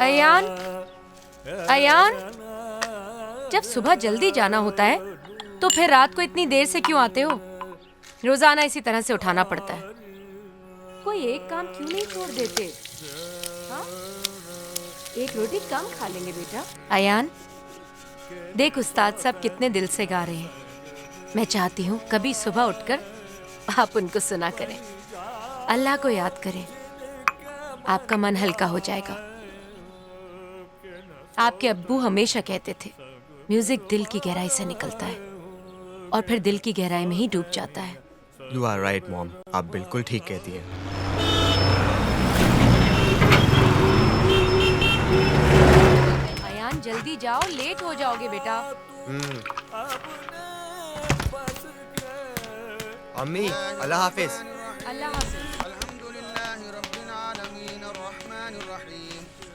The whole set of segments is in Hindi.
अयान, अयान, जब सुबह जल्दी जाना होता है तो फिर रात को इतनी देर से क्यों आते हो? रोजाना इसी तरह से उठाना पड़ता है। कोई एक काम क्यों नहीं छोड़ देते? हाँ? एक रोटी कम खा लेंगे बेटा। अयान, देख उस्ताद साहब कितने दिल से गा रहे हैं। मैं चाहती हूँ कभी सुबह उठकर आप उनको सुना करें, अल्लाह को याद करें, आपका मन हल्का हो जाएगा। आपके अब्बू हमेशा कहते थे, म्यूजिक दिल की गहराई से निकलता है और फिर दिल की गहराई में ही डूब जाता है। You are right, मॉम, आप बिल्कुल ठीक कहती हैं। अयान जल्दी जाओ, लेट हो जाओगे बेटा। अम्मी, अल्लाह हाफिज। अल्लाह हाफिज।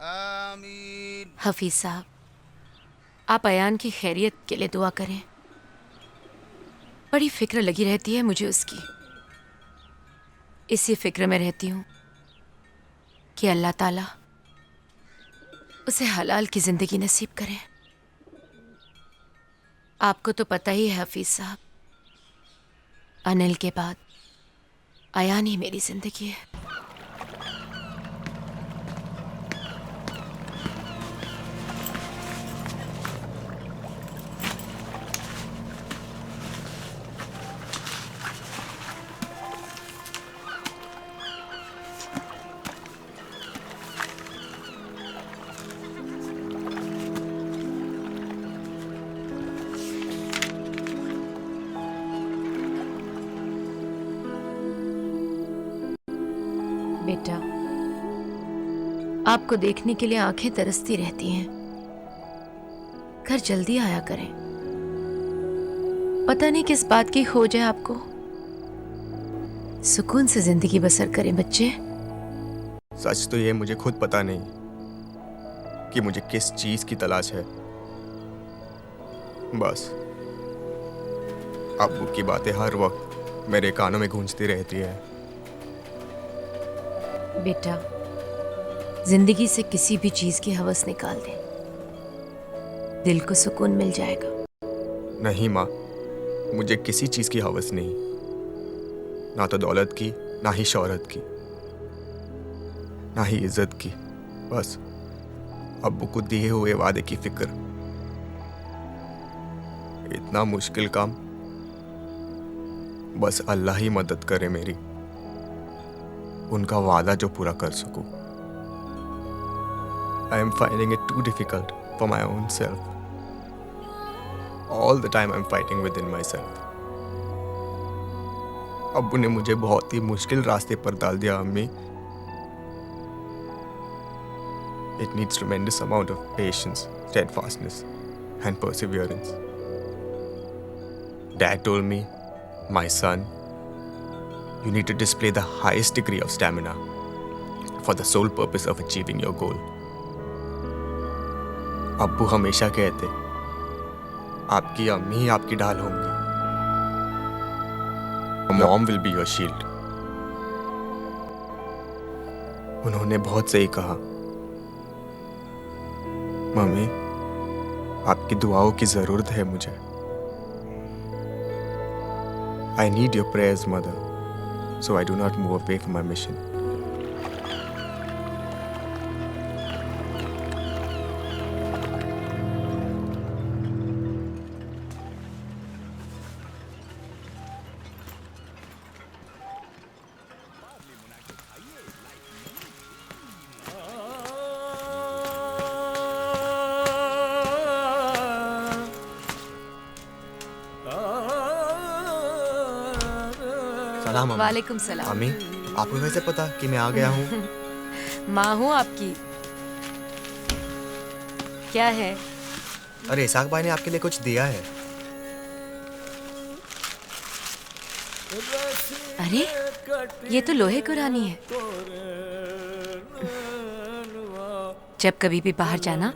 आमीन। हफीज साहब, आप अयान की खैरियत के लिए दुआ करें। बड़ी फिक्र लगी रहती है मुझे उसकी। इसी फिक्र में रहती हूँ कि अल्लाह ताला उसे हलाल की जिंदगी नसीब करें। आपको तो पता ही है हफीज साहब, अनिल के बाद अयान ही मेरी जिंदगी है। बेटा, आपको देखने के लिए आंखें तरसती रहती हैं। घर जल्दी आया करें। पता नहीं किस बात की खोज है आपको। सुकून से जिंदगी बसर करें बच्चे। सच तो ये मुझे खुद पता नहीं कि मुझे किस चीज की तलाश है। बस अब्बू की बातें हर वक्त मेरे कानों में गूंजती रहती है। बेटा, जिंदगी से किसी भी चीज की हवस निकाल दें, दिल को सुकून मिल जाएगा। नहीं माँ, मुझे किसी चीज की हवस नहीं, ना तो दौलत की, ना ही शोहरत की, ना ही इज्जत की। बस अब्बू को दिए हुए वादे की फिक्र। इतना मुश्किल काम, बस अल्लाह ही मदद करे मेरी, उनका वादा जो पूरा कर सकूं। I am finding it too difficult for my own self. All the time I'm fighting within myself. अब्बू ने मुझे बहुत ही मुश्किल रास्ते पर डाल दिया अम्मी। It needs tremendous amount of patience, steadfastness, and perseverance. Dad told me, my son, you need to display the highest degree of stamina for the sole purpose of achieving your goal. अब्बू हमेशा कहते, आपकी अम्मी ही आपकी ढाल होंगी। Mom will be your shield. उन्होंने बहुत सही कहा। मम्मी, आपकी दुआओं की जरूरत है मुझे। I need your prayers, mother, so I do not move away from my mission. सलाम अम्मी। वालेकुम सलाम। अम्मी, आपको कैसे पता कि मैं आ गया हूँ? माँ हूँ आपकी। क्या है? अरे इसाक भाई ने आपके लिए कुछ दिया है। अरे ये तो लोहे कुरानी है। जब कभी भी बाहर जाना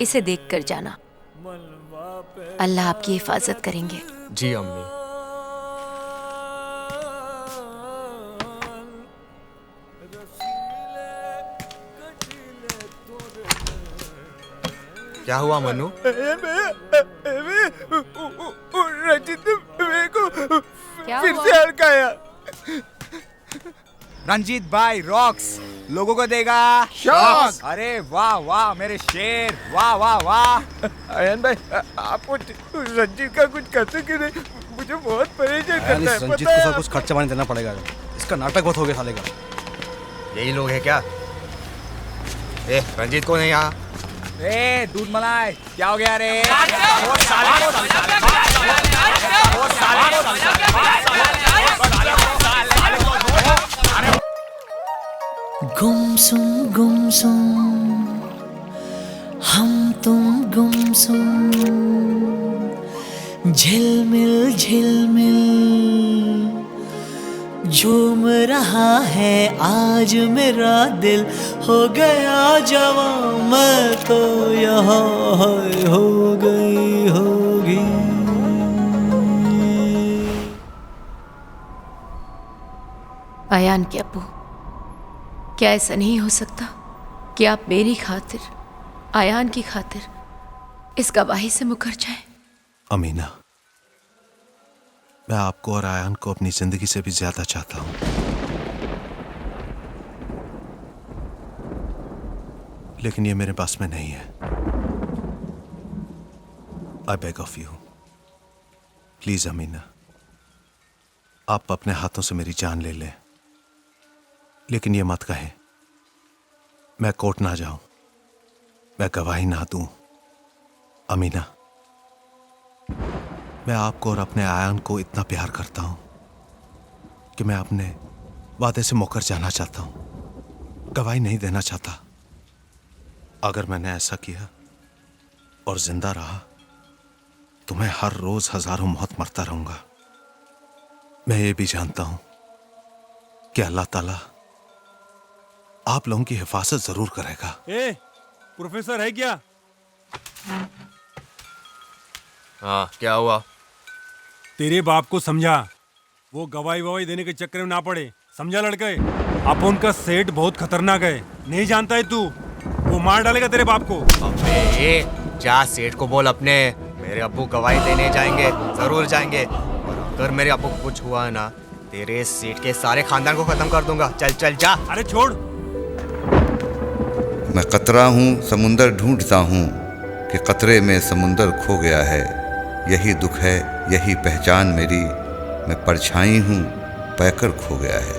इसे देख कर जाना। अल्लाह आपकी हिफाजत करेंगे। जी अम्मी। क्या हुआ मनु? रंजीत ने मेरे को क्या फिर हुआ? से हड़काया। रंजीत भाई रॉक्स लोगों को देगा शॉक। अरे वाह वाह मेरे शेर, वाह वाह वाह। अयन भाई आपको रंजीत का कुछ करते कि नहीं? मुझे बहुत परेशान करता है। रंजीत को सब कुछ खर्चा पानी देना पड़ेगा। इसका नाटक बहुत हो गया साले का। यही लोग हैं क्या? ए, रंजीत को नहीं यहाँ। ए दूध मलाई क्या हो गया रे? गुमसुम हम तुम गुमसुम झिलमिल झिलमिल झूम रहा है आज मेरा दिल। हो गया जवां मैं तो यहाँ हो गई होगी। अयान के अब्बू, क्या ऐसा नहीं हो सकता कि आप मेरी खातिर, अयान की खातिर इस गवाही से मुकर जाएं? अमीना, मैं आपको और आयान को अपनी जिंदगी से भी ज्यादा चाहता हूं, लेकिन ये मेरे पास में नहीं है। I beg of you, please Amina, आप अपने हाथों से मेरी जान ले लें, लेकिन ये मत कहें मैं कोर्ट ना जाऊं, मैं गवाही ना दूं। अमीना, मैं आपको और अपने आयान को इतना प्यार करता हूं कि मैं अपने वादे से मुकर जाना चाहता हूं, गवाही नहीं देना चाहता। अगर मैंने ऐसा किया और जिंदा रहा तो मैं हर रोज हजारों मौत मरता रहूंगा। मैं ये भी जानता हूं कि अल्लाह ताला आप लोगों की हिफाजत जरूर करेगा। ए, प्रोफेसर है क्या? हाँ, क्या हुआ? तेरे बाप को समझा, वो गवाही ववाही देने के चक्कर में ना पड़े, समझा लड़के? अपन का सेठ बहुत खतरनाक है, नहीं जानता है तू? वो मार डालेगा तेरे बाप को। अबे जा सेठ को बोल अपने, मेरे अब्बू गवाही देने जाएंगे, जरूर जाएंगे, और अगर मेरे अब्बू को कुछ हुआ ना, तेरे सेठ के सारे खानदान को खत्म कर दूंगा। चल चल जा। अरे छोड़। मैं कतरा हूँ समुंदर ढूंढता हूँ कि कतरे में समुंदर खो गया है। यही दुख है यही पहचान मेरी, मैं परछाई हूँ पैकर खो गया है।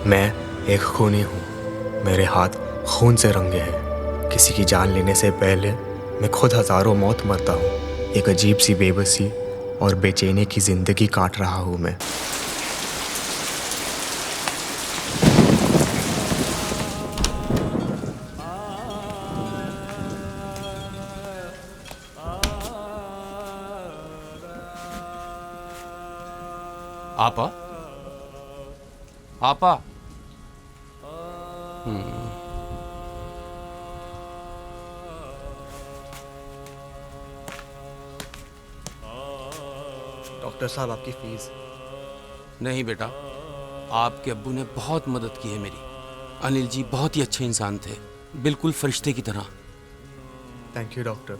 मैं एक खूनी हूँ, मेरे हाथ खून से रंगे हैं। किसी की जान लेने से पहले मैं खुद हजारों मौत मरता हूँ। एक अजीब सी बेबसी और बेचैनी की जिंदगी काट रहा हूँ मैं। आपा, आपा। डॉक्टर साहब, आपकी फीस। नहीं बेटा, आपके अब्बू ने बहुत मदद की है मेरी। अनिल जी बहुत ही अच्छे इंसान थे, बिल्कुल फरिश्ते की तरह। Thank you doctor.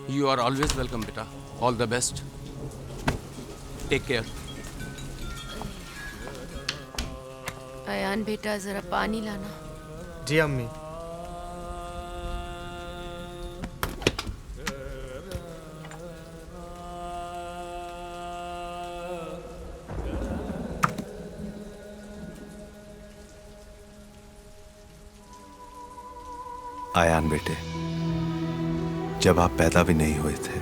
You are always welcome बेटा। All the best. Take care. Ayaan बेटा जरा पानी लाना। जी अम्मी। आयान बेटे, जब आप पैदा भी नहीं हुए थे,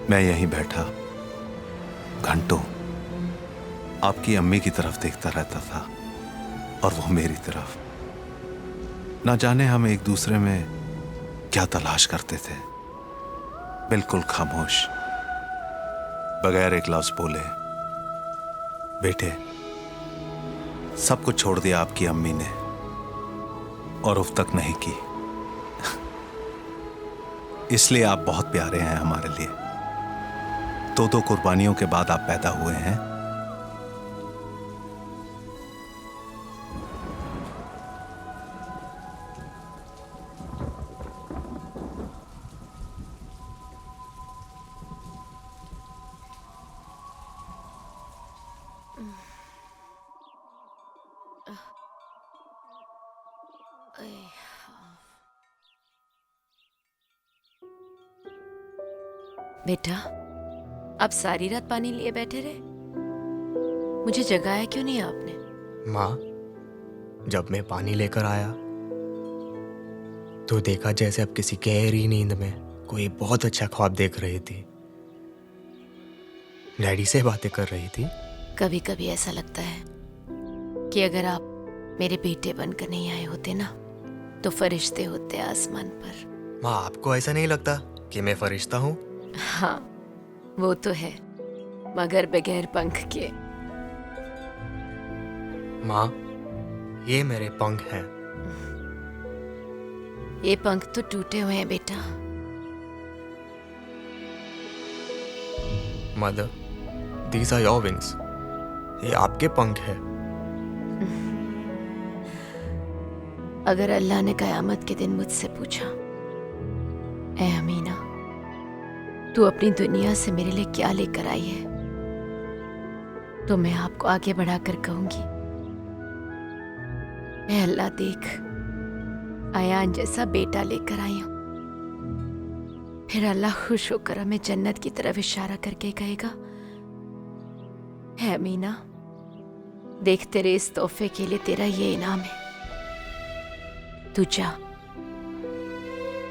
मैं यहीं बैठा घंटों आपकी अम्मी की तरफ देखता रहता था और वो मेरी तरफ। ना जाने हम एक दूसरे में क्या तलाश करते थे। बिल्कुल खामोश, बगैर एक लफ्ज बोले। बेटे, सब कुछ छोड़ दिया आपकी अम्मी ने और उफ तक नहीं की। इसलिए आप बहुत प्यारे हैं हमारे लिए। दो कुर्बानियों के बाद आप पैदा हुए हैं। बेटा, आप सारी रात पानी लिए बैठे रहे? मुझे जगाया क्यों नहीं आपने? माँ, जब मैं पानी लेकर आया तो देखा जैसे अब किसी गहरी नींद में कोई बहुत अच्छा ख्वाब देख रही थी। डैडी से बातें कर रही थी। कभी कभी ऐसा लगता है कि अगर आप मेरे बेटे बनकर नहीं आए होते ना, तो फरिश्ते होते आसमान पर। माँ, आपको ऐसा नहीं लगता कि मैं फरिश्ता हूँ? हाँ, वो तो है, मगर बगैर पंख के। माँ, ये मेरे पंख हैं। ये पंख तो टूटे हुए हैं बेटा। Mother, these are your wings. ये आपके पंख हैं। अगर अल्लाह ने कयामत के दिन मुझसे पूछा, ऐ अमीना, तू अपनी दुनिया से मेरे लिए क्या लेकर आई है, तो मैं आपको आगे बढ़ाकर कहूंगी, ऐ अल्लाह, देख, अयान जैसा बेटा लेकर आई हूं। फिर अल्लाह खुश होकर हमें जन्नत की तरफ इशारा करके कहेगा, है अमीना, देख, तेरे इस तोहफे के लिए तेरा ये इनाम है। तू जा,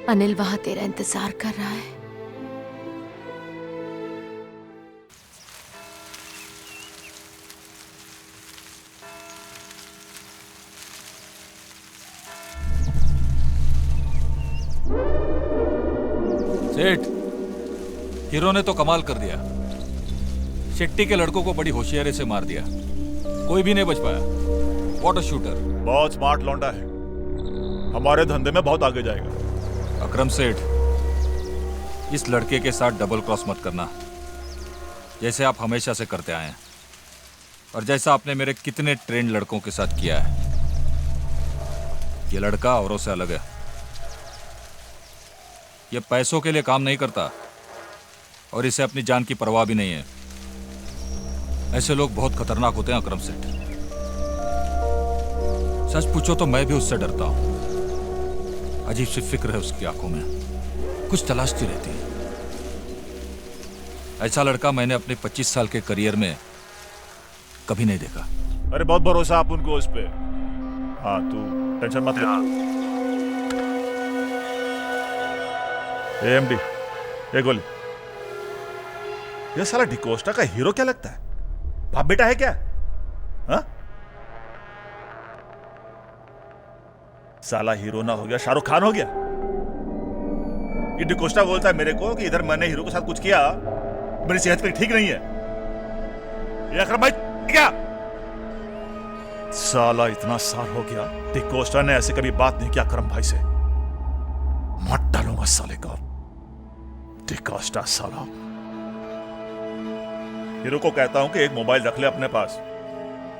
अनिल वहां तेरा इंतजार कर रहा है। सेठ, हीरो ने तो कमाल कर दिया। शेट्टी के लड़कों को बड़ी होशियारी से मार दिया, कोई भी नहीं बच पाया। What a shooter. बहुत स्मार्ट लौंडा है, हमारे धंधे में बहुत आगे जाएगा। अकरम सेठ, इस लड़के के साथ डबल क्रॉस मत करना, जैसे आप हमेशा से करते आए हैं और जैसा आपने मेरे कितने ट्रेंड लड़कों के साथ किया है। ये लड़का औरों से अलग है। ये पैसों के लिए काम नहीं करता और इसे अपनी जान की परवाह भी नहीं है। ऐसे लोग बहुत खतरनाक होते हैं अकरम सेठ। सच पूछो तो मैं भी उससे डरता हूं। अजीब सी फिक्र है उसकी आंखों में, कुछ तलाशती रहती है। ऐसा लड़का मैंने अपने 25 साल के करियर में कभी नहीं देखा। अरे बहुत भरोसा आप उनको उस पे। हाँ, तू टेंशन मत ले। एएमडी, ये गोली। ये साला डिकोस्टा का हीरो क्या लगता है? बाप बेटा है क्या? हाँ? साला हीरो ना हो गया, शाहरुख खान हो गया। ये डिकोस्टा बोलता है मेरे को कि इधर मैंने हीरो के साथ कुछ किया, मेरी सेहत पे ठीक नहीं है। ये अकरम भाई क्या? साला इतना साल हो गया, डिकोस्टा ने ऐसे कभी बात नहीं किया अकरम भाई से। मत डालूंगा साले को। डिकोस्टा साला। हीरो को कहता हूं कि एक मोबाइल रख ले अपने पास,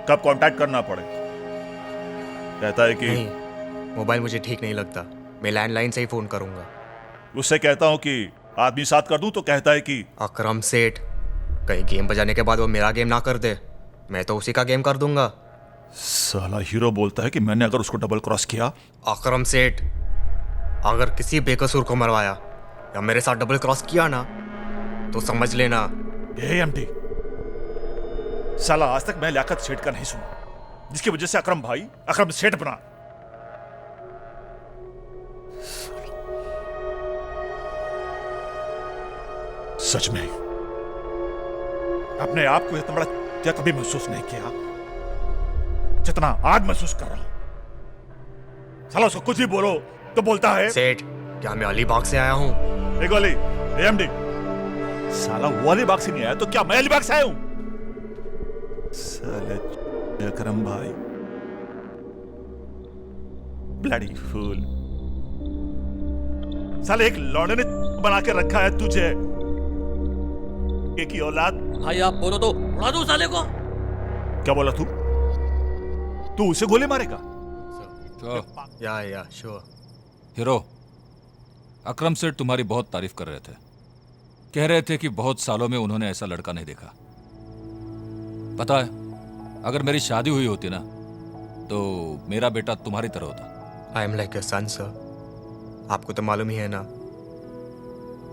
कब कांटेक्ट करना पड़े। कहता है कि नहीं, मोबाइल मुझे ठीक नहीं लगता, मैं लैंडलाइन से ही फोन करूंगा। उससे कहता हूँ कि आदमी साथ कर दूं तो कहता है कि अकरम सेठ, कहीं गेम बजाने के बाद वो मेरा गेम ना कर दे, मैं तो उसी का गेम कर दूंगा। साला हीरो बोलता है कि मैंने अगर उसको डबल क्रॉस किया। अकरम सेठ, अगर किसी बेकसूर को मरवाया या मेरे साथ डबल क्रॉस किया ना तो समझ लेना। एएमडी, साला आज तक मैं लियाकत सेठ का नहीं सुना, जिसकी वजह से अकरम भाई अकरम सेठ बना। सच में अपने आप को इतना बड़ा क्या कभी महसूस नहीं किया जितना आज महसूस कर रहा हूं। साला उसको कुछ भी बोलो तो बोलता है सेठ, क्या मैं अलीबाग से आया हूं? एक वाली एएमडी, साला वो अलीबाग से नहीं आया तो क्या मैं अलीबाग से आया हूं? साले अकरम भाई, ब्लडी फूल, साले एक लौंडे ने बना के रखा है तुझे, एक ही औलाद। भाई आप बोलो तो उड़ा दो साले को। क्या बोला तू? तू उसे गोली मारेगा? या श्योर। हीरो, अकरम सेठ तुम्हारी बहुत तारीफ कर रहे थे, कह रहे थे कि बहुत सालों में उन्होंने ऐसा लड़का नहीं देखा। पता है, अगर मेरी शादी हुई होती ना तो मेरा बेटा तुम्हारी तरह होता। I am like a son sir. आपको तो मालूम ही है ना,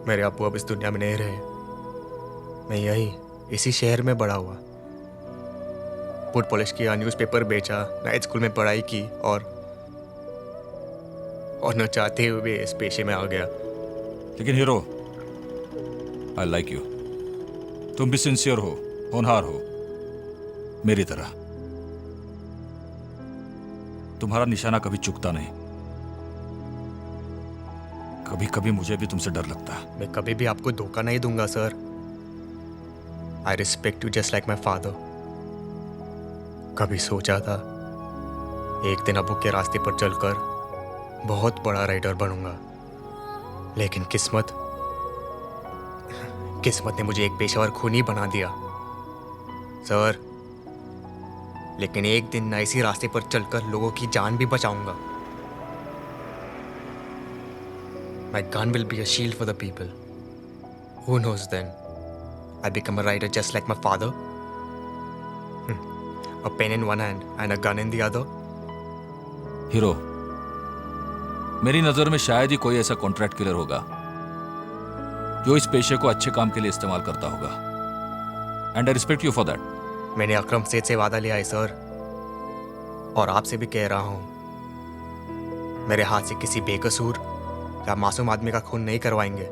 मेरे अब्बू अब इस दुनिया में नहीं रहे। मैं यही इसी शहर में बड़ा हुआ, फुट पॉलिश किया, न्यूज़पेपर बेचा, नाइट स्कूल में पढ़ाई की और न चाहते हुए इस पेशे में आ गया। लेकिन हीरो, आई लाइक यू। तुम भी सिंसियर हो, होनहार हो, मेरी तरह। तुम्हारा निशाना कभी चुकता नहीं। कभी कभी मुझे भी तुमसे डर लगता है। मैं कभी भी आपको धोखा नहीं दूंगा sir. I respect you just like my father. कभी सोचा था एक दिन अबू के रास्ते पर चलकर बहुत बड़ा राइडर बनूंगा, लेकिन किस्मत ने मुझे एक पेशेवर खूनी बना दिया सर। लेकिन एक दिन मैं इसी रास्ते पर चलकर लोगों की जान भी बचाऊंगा। My gun will be a shield for the people. Who knows then? I become a rider just like my father. A pen in one hand and a gun in the other. Hero, मेरी नजर में शायद ही कोई ऐसा कॉन्ट्रैक्ट किलर होगा जो इस पेशे को अच्छे काम के लिए इस्तेमाल करता होगा। And I respect you for that. मैंने अकरम सेठ से वादा लिया है सर, और आपसे भी कह रहा हूं, मेरे हाथ से किसी बेकसूर या मासूम आदमी का खून नहीं करवाएंगे।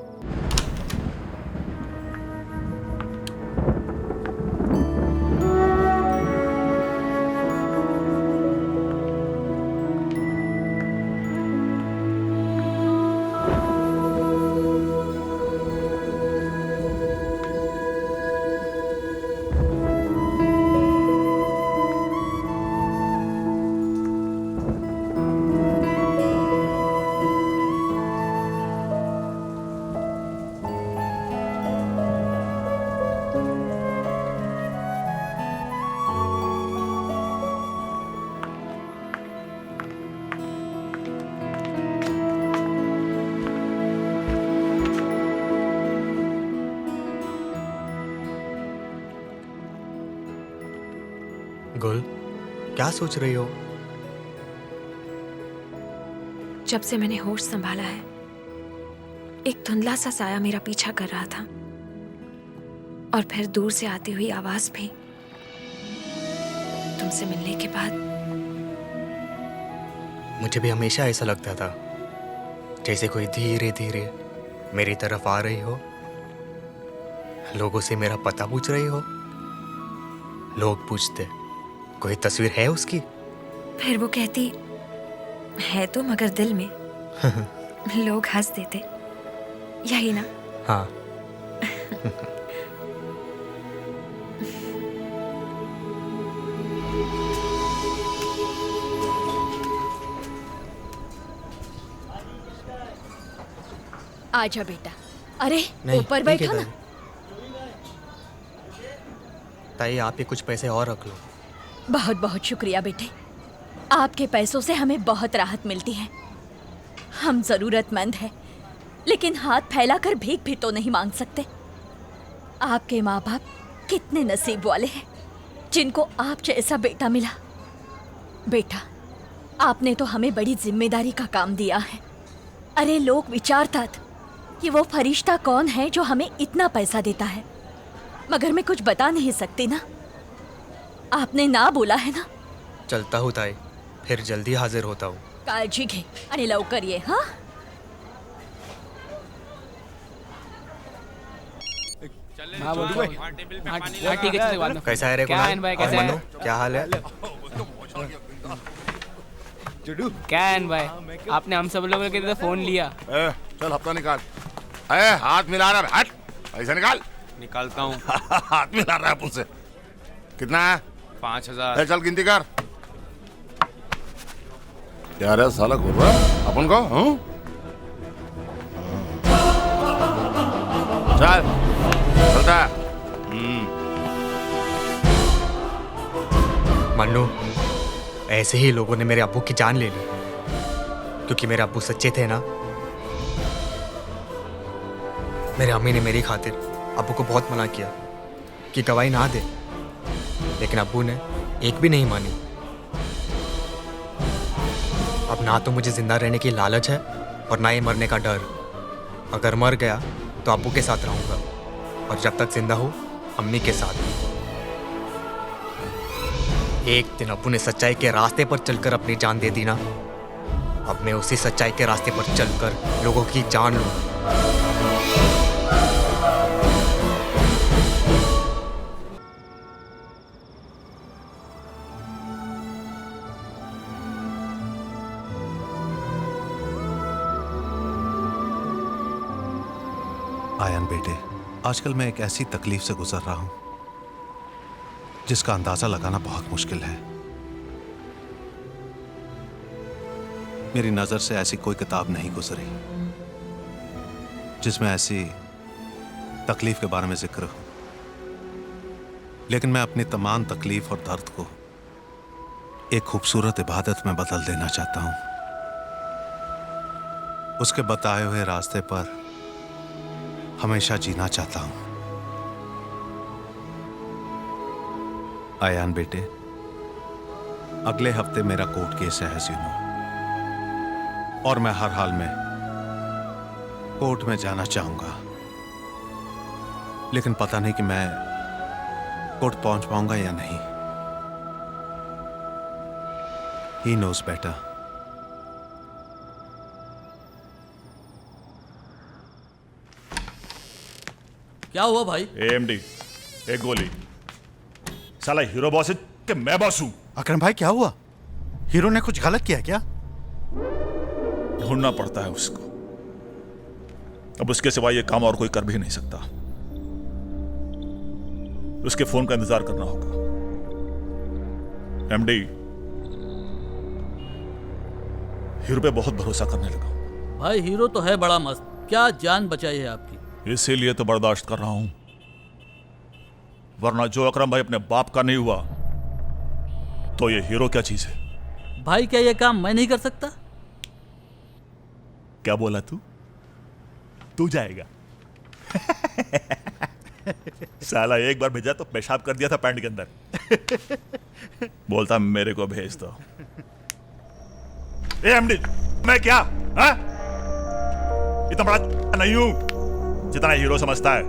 गुल, क्या सोच रही हो? जब से मैंने होश संभाला है, एक धुंधला सा साया मेरा पीछा कर रहा था, और फिर दूर से आती हुई आवाज भी। तुमसे मिलने के बाद मुझे भी हमेशा ऐसा लगता था जैसे कोई धीरे धीरे मेरी तरफ आ रही हो, लोगों से मेरा पता पूछ रही हो। लोग पूछते, कोई तस्वीर है उसकी? फिर वो कहती, है तो मगर दिल में। लोग हंस देते, यही ना? हाँ। आजा बेटा। अरे नहीं, ऊपर बैठो ना। ताई, आप ही कुछ पैसे और रख लो। बहुत बहुत शुक्रिया बेटे, आपके पैसों से हमें बहुत राहत मिलती है। हम जरूरतमंद हैं, लेकिन हाथ फैलाकर भीख भी तो नहीं मांग सकते। आपके माँ बाप कितने नसीब वाले हैं जिनको आप जैसा बेटा मिला। बेटा, आपने तो हमें बड़ी जिम्मेदारी का काम दिया है। अरे लोग विचारता कि वो फरिश्ता कौन है जो हमें इतना पैसा देता है, मगर मैं कुछ बता नहीं सकती ना। आपने ना बोला है ना। चलता हूँ ताई, फिर जल्दी हाजिर होता हूँ। काळजी घे आणि लवकर ये। हाँ, ठीक है, बाद में। कैसा है रे क्या कुणाल? है भाई, और कैसा है? मनु, क्या हाल है? क्या है भाई, आपने हम सब लोगों के लिए फोन लिया। चल हफ्ता निकाल। हाथ मिला रहा, हट ऐसा निकाल। निकालता हूँ। हाथ मिला रहा है मुझसे। कितना है? 5000। चल गिनती कर। क्या रे साला घूर रहा है अपन को? चल चलता है। मन्नू, ऐसे ही लोगों ने मेरे अब्बू की जान ले ली, क्योंकि मेरे अब्बू सच्चे थे ना। मेरे अम्मी ने मेरी खातिर अब्बू को बहुत मना किया कि गवाही ना दे, लेकिन अब्बू ने एक भी नहीं मानी। अब ना तो मुझे जिंदा रहने की लालच है और ना ही मरने का डर। अगर मर गया तो अब्बू के साथ रहूंगा, और जब तक जिंदा हूं अम्मी के साथ। एक दिन अब्बू ने सच्चाई के रास्ते पर चलकर अपनी जान दे दी ना, अब मैं उसी सच्चाई के रास्ते पर चलकर लोगों की जान लूंगा। आयन बेटे, आजकल मैं एक ऐसी तकलीफ से गुजर रहा हूं जिसका अंदाजा लगाना बहुत मुश्किल है। मेरी नजर से ऐसी कोई किताब नहीं गुजरी जिसमें ऐसी तकलीफ के बारे में जिक्र हो, लेकिन मैं अपनी तमाम तकलीफ और दर्द को एक खूबसूरत इबादत में बदल देना चाहता हूं। उसके बताए हुए रास्ते पर हमेशा जीना चाहता हूं। आयान बेटे, अगले हफ्ते मेरा कोर्ट केस है हसीनो, और मैं हर हाल में कोर्ट में जाना चाहूंगा, लेकिन पता नहीं कि मैं कोर्ट पहुंच पाऊंगा या नहीं। ही नोस बेटा। क्या हुआ भाई? एएमडी, एक गोली। साला हीरो बॉस है कि मैं बॉस हूं? अकरम भाई क्या हुआ? हीरो ने कुछ गलत किया क्या? ढूंढना पड़ता है उसको। अब उसके सिवा ये काम और कोई कर भी नहीं सकता। उसके फोन का इंतजार करना होगा। एमडी, हीरो पे बहुत भरोसा करने लगा। भाई हीरो तो है बड़ा मस्त, क्या जान बचाई है आपकी। इसीलिए तो बर्दाश्त कर रहा हूं, वरना जो अकरम भाई अपने बाप का नहीं हुआ तो ये हीरो क्या चीज है? भाई क्या ये काम मैं नहीं कर सकता? क्या बोला तू? तू जाएगा? साला एक बार भेजा तो पेशाब कर दिया था पैंट के अंदर। बोलता मेरे को भेज दो। एमडी, मैं क्या इतना बड़ा नहीं हूं जितना हीरो समझता है।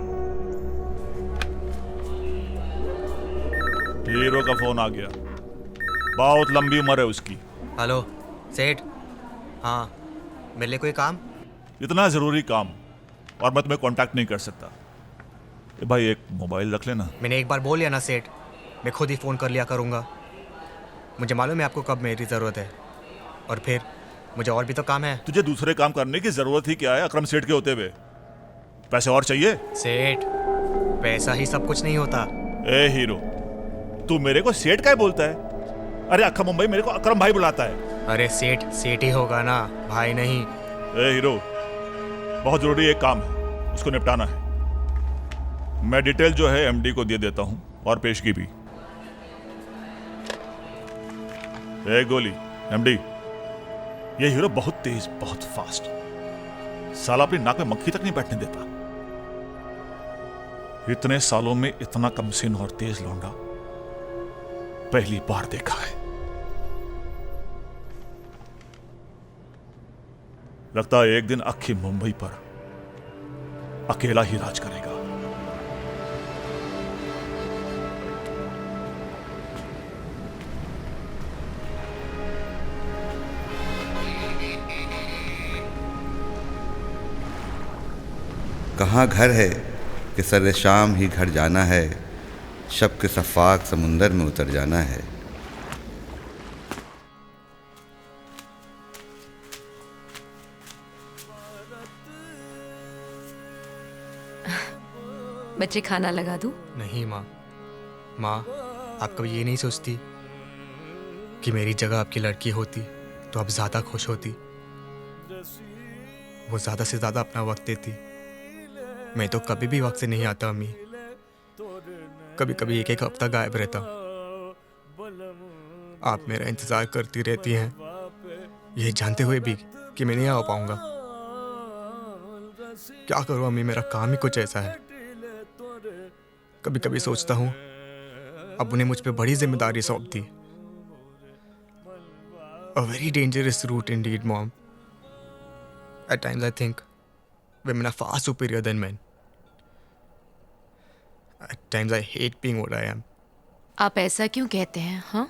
हीरो का फोन आ गया। बहुत लंबी उम्र है उसकी। हेलो सेठ, हाँ मेरे लिए कोई काम? इतना जरूरी काम और मैं तुम्हें कांटेक्ट नहीं कर सकता। भाई एक मोबाइल रख लेना। मैंने एक बार बोल लिया ना सेठ, मैं खुद ही फ़ोन कर लिया करूँगा। मुझे मालूम है आपको कब मेरी ज़रूरत है, और फिर मुझे और भी तो काम है। तुझे दूसरे काम करने की ज़रूरत ही क्या है अकरम सेठ के होते हुए? पैसे और चाहिए? सेठ, पैसा ही सब कुछ नहीं होता। ए हीरो, तू मेरे को सेठ का ही बोलता है? अरे अक्खा मुंबई मेरे को अकरम भाई बुलाता है। अरे सेठ सेठ ही होगा ना, भाई नहीं। ए हीरो, बहुत जरूरी एक काम है, उसको निपटाना है। मैं डिटेल जो है एमडी को दे देता हूं और पेशगी भी। ए गोली, एमडी, ये हीरो बहुत तेज, बहुत फास्ट। साला अपनी नाक में मक्खी तक नहीं बैठने देता। इतने सालों में इतना कमसिन और तेज लौंडा पहली बार देखा है। लगता है एक दिन अक्खी मुंबई पर अकेला ही राज करेगा। कहाँ घर है कि सरे शाम ही घर जाना है, शब के सफ़ाक समुंदर में उतर जाना है। बच्चे खाना लगा दूं? नहीं माँ। माँ, आप कभी ये नहीं सोचती कि मेरी जगह आपकी लड़की होती तो आप ज़्यादा खुश होती, वो ज़्यादा से ज़्यादा अपना वक्त देती। मैं तो कभी भी वक्त से नहीं आता अम्मी, कभी कभी एक एक हफ्ता गायब रहता। आप मेरा इंतज़ार करती रहती हैं, ये जानते हुए भी कि मैं नहीं आ पाऊंगा। क्या करूं अम्मी, मेरा काम ही कुछ ऐसा है। कभी कभी सोचता हूँ अब उन्हें मुझ पे बड़ी जिम्मेदारी सौंप दी। A very dangerous route indeed, Mom. At times I think women are far superior than men. At times I hate being what I am. आप ऐसा क्यों कहते हैं? हाँ,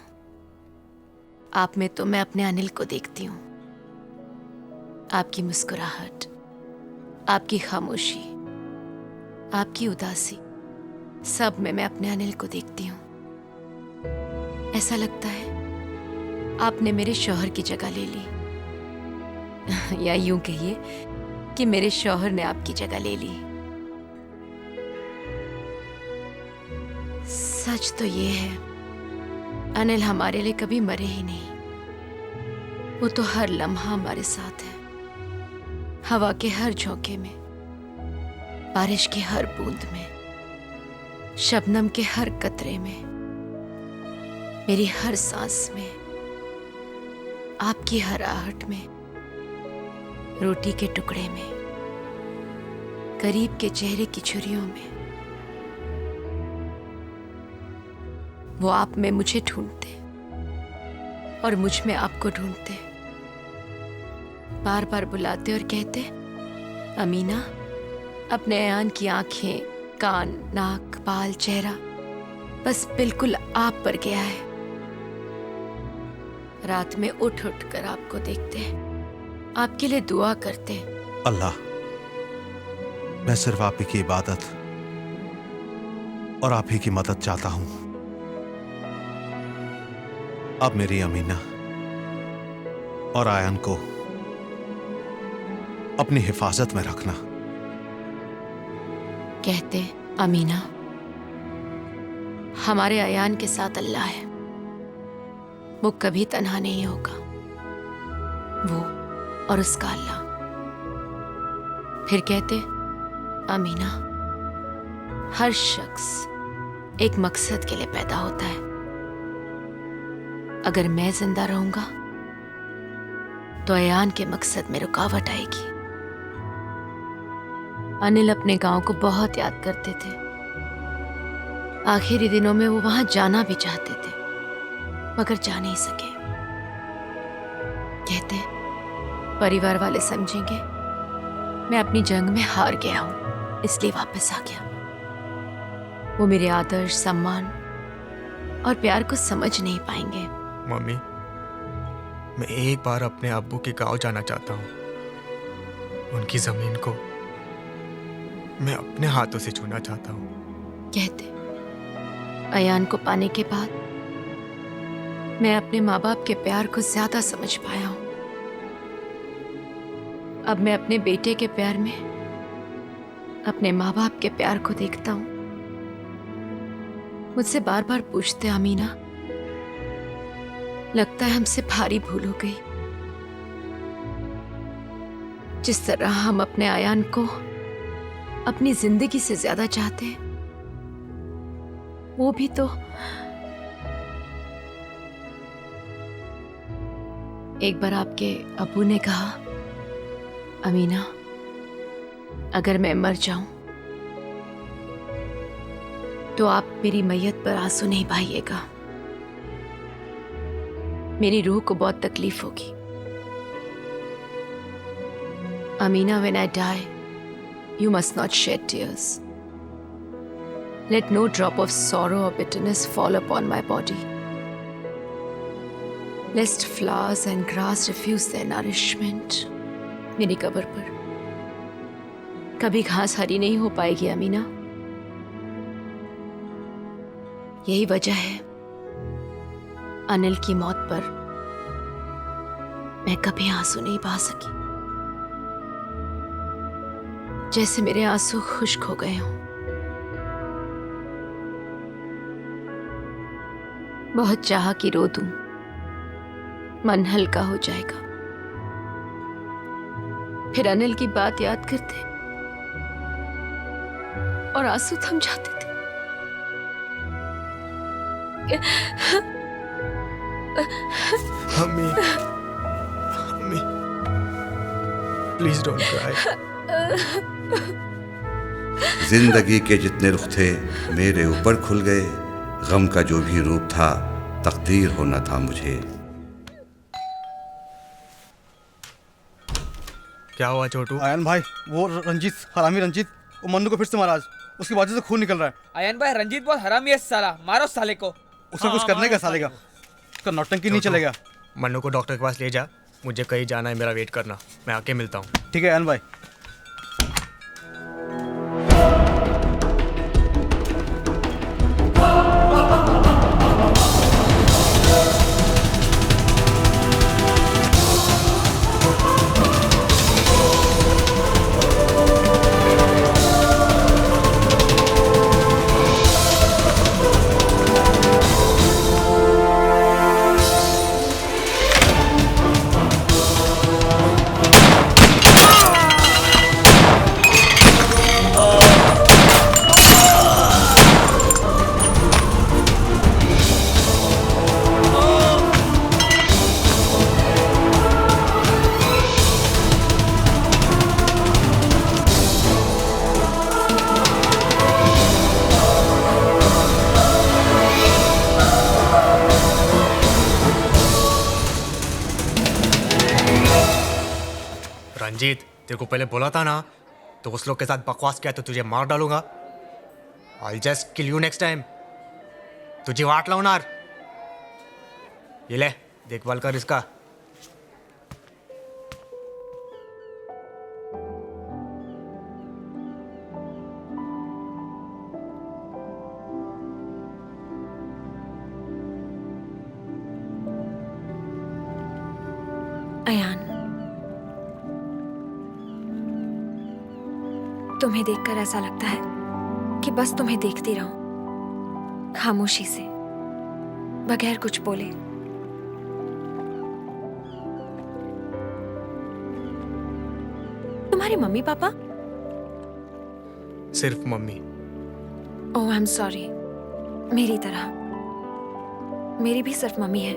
आप में तो मैं अपने अनिल को देखती हूँ। आपकी मुस्कुराहट, आपकी खामोशी, आपकी उदासी, सब में मैं अपने अनिल को देखती हूँ। ऐसा लगता है आपने मेरे शौहर की जगह ले ली, या यूं कहिए कि मेरे शौहर ने आपकी जगह ले ली। सच तो ये है, अनिल हमारे लिए कभी मरे ही नहीं। वो तो हर लम्हा हमारे साथ है, हवा के हर झोंके में, बारिश की हर बूंद में, शबनम के हर कतरे में, मेरी हर सांस में, आपकी हर आहट में, रोटी के टुकड़े में, करीब के चेहरे की छुरियों में। वो आप में मुझे ढूंढते और मुझ में आपको ढूंढते, बार बार बुलाते और कहते, अमीना, अपने अयान की आंखें, कान, नाक, बाल, चेहरा बस बिल्कुल आप पर गया है। रात में उठ उठ कर आपको देखते, आपके लिए दुआ करते। अल्लाह, मैं सिर्फ आप ही की इबादत और आप ही की मदद चाहता हूं। अब मेरी अमीना और आयन को अपनी हिफाजत में रखना। कहते, अमीना, हमारे अयान के साथ अल्लाह है, वो कभी तन्हा नहीं होगा, वो और उसका अल्लाह। फिर कहते, अमीना, हर शख्स एक मकसद के लिए पैदा होता है। अगर मैं जिंदा रहूंगा तो अयान के मकसद में रुकावट आएगी। अनिल अपने गांव को बहुत याद करते थे। आखिरी दिनों में वो वहां जाना भी चाहते थे, मगर जा नहीं सके। कहते, परिवार वाले समझेंगे मैं अपनी जंग में हार गया हूं, इसलिए वापस आ गया। वो मेरे आदर्श, सम्मान और प्यार को समझ नहीं पाएंगे। मम्मी, मैं एक बार अपने अब्बू के गांव जाना चाहता हूँ। उनकी जमीन को मैं अपने हाथों से छूना चाहता हूँ। कहते, अयान को पाने के बाद मैं अपने माँ बाप के प्यार को ज्यादा समझ पाया हूँ। अब मैं अपने बेटे के प्यार में अपने माँ बाप के प्यार को देखता हूँ। मुझसे बार बार पूछते, अमीना, लगता है हमसे भारी भूल हो गई। जिस तरह हम अपने अयान को अपनी जिंदगी से ज्यादा चाहते हैं, वो भी तो। एक बार आपके अब्बू ने कहा, अमीना, अगर मैं मर जाऊं तो आप मेरी मैयत पर आंसू नहीं बहाइएगा। मेरी रूह को बहुत तकलीफ होगी। Amina, when I die, you must not shed tears. Let no drop of sorrow or bitterness fall upon my body, lest flowers and grass refuse their nourishment. मेरी कब्र पर कभी घास हरी नहीं हो पाएगी अमीना। यही वजह है अनिल की मौत पर मैं कभी आंसू नहीं बहा सकी, जैसे मेरे आंसू खुश्क हो गए हों। बहुत चाहा कि रो दूं, मन हल्का हो जाएगा। फिर अनिल की बात याद करते और आंसू थम जाते थे। Mummy, mummy, please don't cry. जिंदगी के जितने रुख थे मेरे ऊपर खुल गए, गम का जो भी रूप था तकदीर होना था मुझे। क्या हुआ छोटू? आयन भाई, वो रंजीत, हरामी रंजीत, वो मन्नू को फिर से मारा आज। उसकी बाजू से खून निकल रहा है। आयन भाई, रंजीत बहुत हरामी है साला, मारो साले को। उसका कुछ करने का साले का, उसका नौटंकी नहीं चलेगा। मन्नू को डॉक्टर के पास ले जा, मुझे कहीं जाना है, मेरा वेट करना, मैं आके मिलता हूँ। ठीक है आयन भाई। रंजीत, तेरे को पहले बोला था ना, तो उस लोग के साथ बकवास किया तो तुझे मार डालूंगा। I'll just kill you next time. तुझे वाट लाऊनार। ये ले, देखभाल कर इसका। अयान, तुम्हें देखकर ऐसा लगता है कि बस तुम्हें देखती रहूं, खामोशी से, बगैर कुछ बोले। तुम्हारी मम्मी पापा? सिर्फ mummy. Oh I am sorry, मेरी तरह। मेरी भी सिर्फ मम्मी है।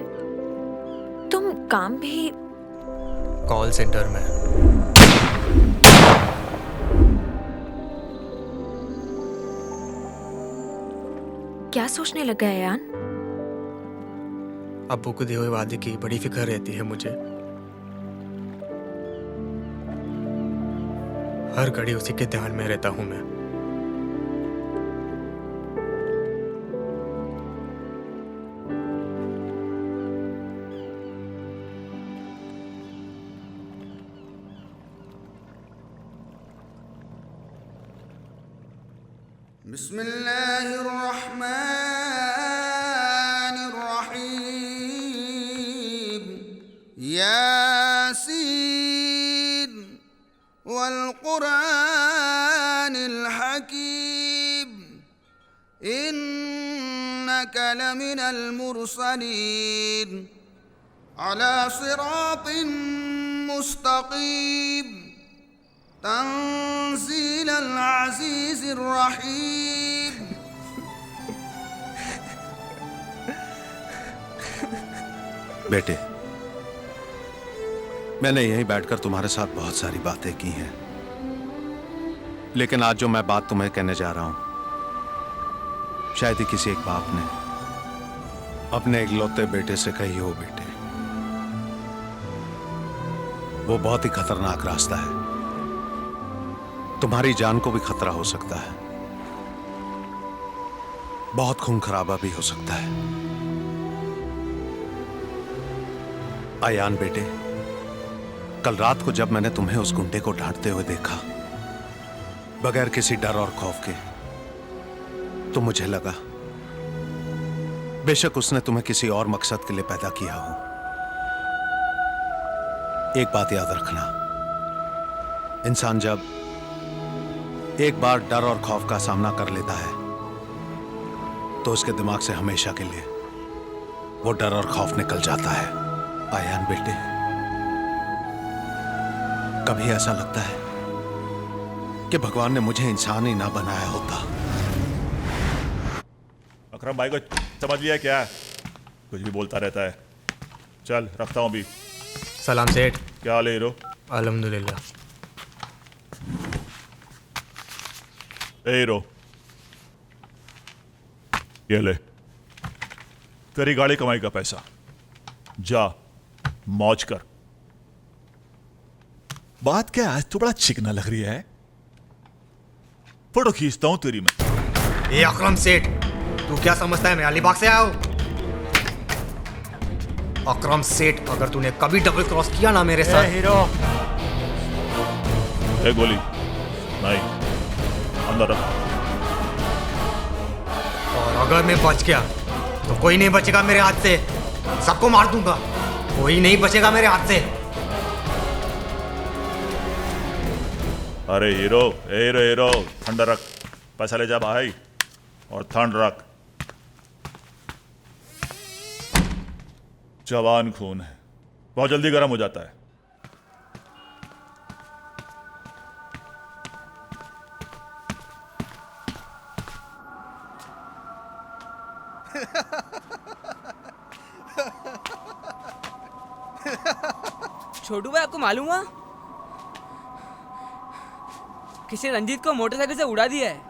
तुम काम भी कॉल सेंटर में। क्या सोचने लग गए यान? अब्बू को दिए हुए वादे की बड़ी फिक्र रहती है मुझे। हर घड़ी उसी के ध्यान में रहता हूं मैं। बिस्मिल्लाहिर्रहमानिर्रहीम। यासीन वल कुरानिल हकीम। इन्नका लमिनल मुरसलीन अला सिरातिन मुस्तकीम। तंज़ील अज़ीज़िर रहीम। बेटे, मैंने यहीं बैठकर तुम्हारे साथ बहुत सारी बातें की हैं, लेकिन आज जो मैं बात तुम्हें कहने जा रहा हूं शायद ही किसी एक बाप ने अपने इकलौते बेटे से कही हो। बेटे, वो बहुत ही खतरनाक रास्ता है, तुम्हारी जान को भी खतरा हो सकता है, बहुत खून खराबा भी हो सकता है। आयान बेटे, कल रात को जब मैंने तुम्हें उस गुंडे को डांटते हुए देखा बगैर किसी डर और खौफ के, तो मुझे लगा बेशक उसने तुम्हें किसी और मकसद के लिए पैदा किया हो। एक बात याद रखना, इंसान जब एक बार डर और खौफ का सामना कर लेता है तो उसके दिमाग से हमेशा के लिए वो डर और खौफ निकल जाता है। आयान बेटे, कभी ऐसा लगता है कि भगवान ने मुझे इंसान ही ना बनाया होता। अकरम भाई को समझ लिया क्या? कुछ भी बोलता रहता है। चल रखता हूँ अभी। सलाम सेठ। क्या हाल है हीरो? अल्हम्दुलिल्लाह। ए हीरो, ये ले तेरी गाड़ी कमाई का पैसा, जा मौज कर। बात क्या आज तो बड़ा चिकना लग रही है। फोटो खींचता हूं तेरी मैं। ए अकरम सेठ, तू क्या समझता है मैं अलीबाग से आया हूं? अकरम सेठ, अगर तूने कभी डबल क्रॉस किया ना मेरे साथ। हीरो, ए गोली नहीं, अंदर रख। और अगर मैं बच गया तो कोई नहीं बचेगा मेरे हाथ से, सबको मार दूंगा, कोई नहीं बचेगा मेरे हाथ से। अरे हीरो, हीरो हीरो, ठंडा रख, पैसा ले जा भाई, और ठंड रख। जवान खून है, बहुत जल्दी गर्म हो जाता है। छोटू भाई, आपको मालूम हुआ किसी रंजीत को मोटरसाइकिल से उड़ा दिया है?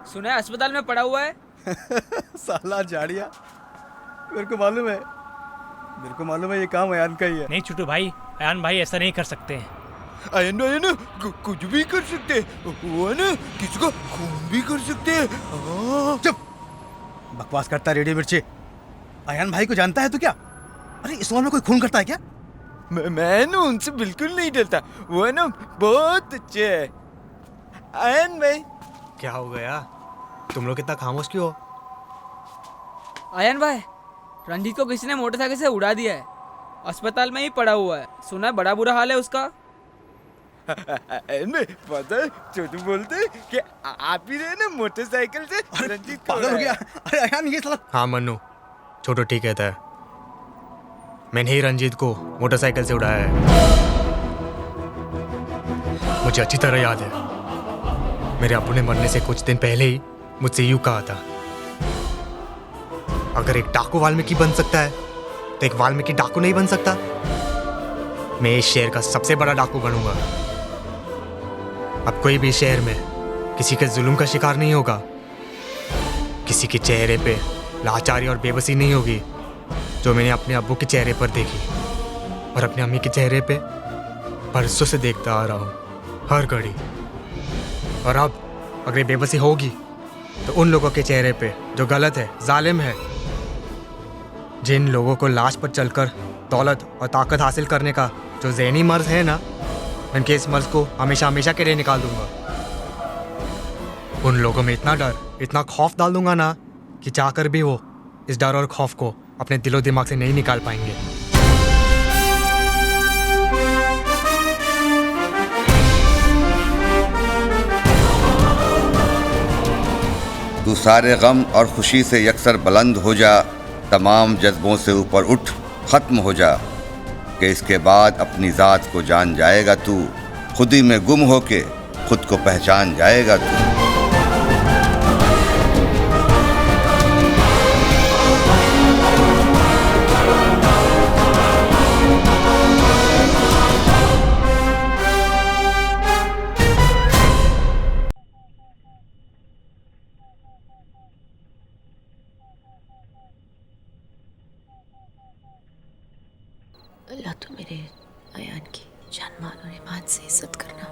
सुना है अस्पताल में पड़ा हुआ है। साला जाड़िया, मेरे को मालूम है ये काम अयान का ही है। नहीं छोटू भाई, अयान भाई ऐसा नहीं कर सकते। अयान भाई ना कुछ भी कर सकते, वो ना किसी को खून भी कर सकते। चुप, बकवास करता है रेडियो मिर्ची। अयान भाई को जानता है तो क्या? अरे इस उम्र में कोई खून करता है क्या? मैं ना उनसे बिल्कुल नहीं डरता, वो ना बहुत अच्छे है। अयान भाई, क्या हो गया? तुम लोग कितना खामोश क्यों हो? अयान भाई, रंजीत को किसी ने मोटरसाइकिल से उड़ा दिया है, अस्पताल में ही पड़ा हुआ है। सुना है बड़ा बुरा हाल है उसका। पता है छोटू बोलते कि आप ही रहे ना मोटरसाइकिल से रंजीत को पागल हो गया। अरे अयान, ये साला। हाँ मन्नू, छोटू ठीक कहता है, मैंने ही रंजीत को मोटरसाइकिल से उड़ाया है। मुझे अच्छी तरह याद है, मेरे अब्बू ने मरने से कुछ दिन पहले ही मुझसे यूं कहा था, अगर एक डाकू वाल्मीकि बन सकता है तो एक वाल्मीकि डाकू नहीं बन सकता। मैं इस शहर का सबसे बड़ा डाकू बनूंगा। अब कोई भी शहर में किसी के जुल्म का शिकार नहीं होगा, किसी के चेहरे पे लाचारी और बेबसी नहीं होगी जो मैंने अपने अब्बू के चेहरे पर देखी और अपनी अम्मी के चेहरे पे बरसों से देखता आ रहा हूँ हर घड़ी। और अब अगर बेबसी होगी तो उन लोगों के चेहरे पे जो गलत है, जालिम है, जिन लोगों को लाश पर चलकर दौलत और ताकत हासिल करने का जो ज़हनी मर्ज है ना, उनके इस मर्ज को हमेशा हमेशा के लिए निकाल दूंगा। उन लोगों में इतना डर, इतना खौफ डाल दूंगा ना कि चाहकर भी वो इस डर और खौफ को अपने दिलो दिमाग से नहीं निकाल पाएंगे। तू सारे गम और खुशी से यकसर बुलंद हो जा, तमाम जज्बों से ऊपर उठ ख़त्म हो जा, कि इसके बाद अपनी ज़ात को जान जाएगा तू, खुद ही में गुम होके खुद को पहचान जाएगा तू। अयान की जान मान और ईमान से इज्जत करना,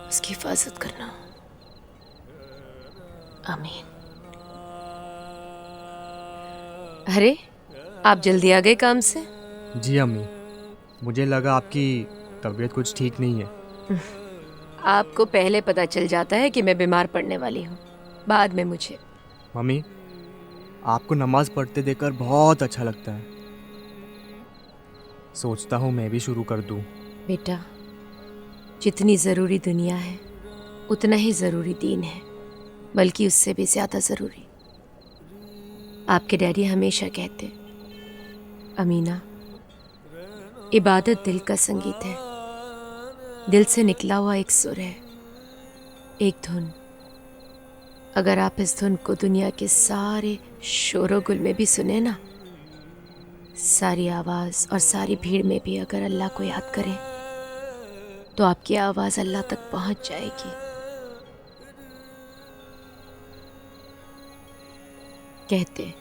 उसकी हिफाजत करना। आमीन। अरे आप जल्दी आ गए काम से? जी अम्मी, मुझे लगा आपकी तबीयत कुछ ठीक नहीं है। आपको पहले पता चल जाता है कि मैं बीमार पड़ने वाली हूँ, बाद में मुझे। मम्मी, आपको नमाज पढ़ते देखकर बहुत अच्छा लगता है। सोचता हूँ मैं भी शुरू कर दूँ। बेटा, जितनी ज़रूरी दुनिया है उतना ही ज़रूरी दीन है, बल्कि उससे भी ज़्यादा ज़रूरी। आपके डैडी हमेशा कहते, अमीना, इबादत दिल का संगीत है, दिल से निकला हुआ एक सुर है, एक धुन। अगर आप इस धुन को दुनिया के सारे शोरोगुल में भी सुने ना, सारी आवाज़ और सारी भीड़ में भी अगर अल्लाह को याद करें, तो आपकी आवाज़ अल्लाह तक पहुंच जाएगी। कहते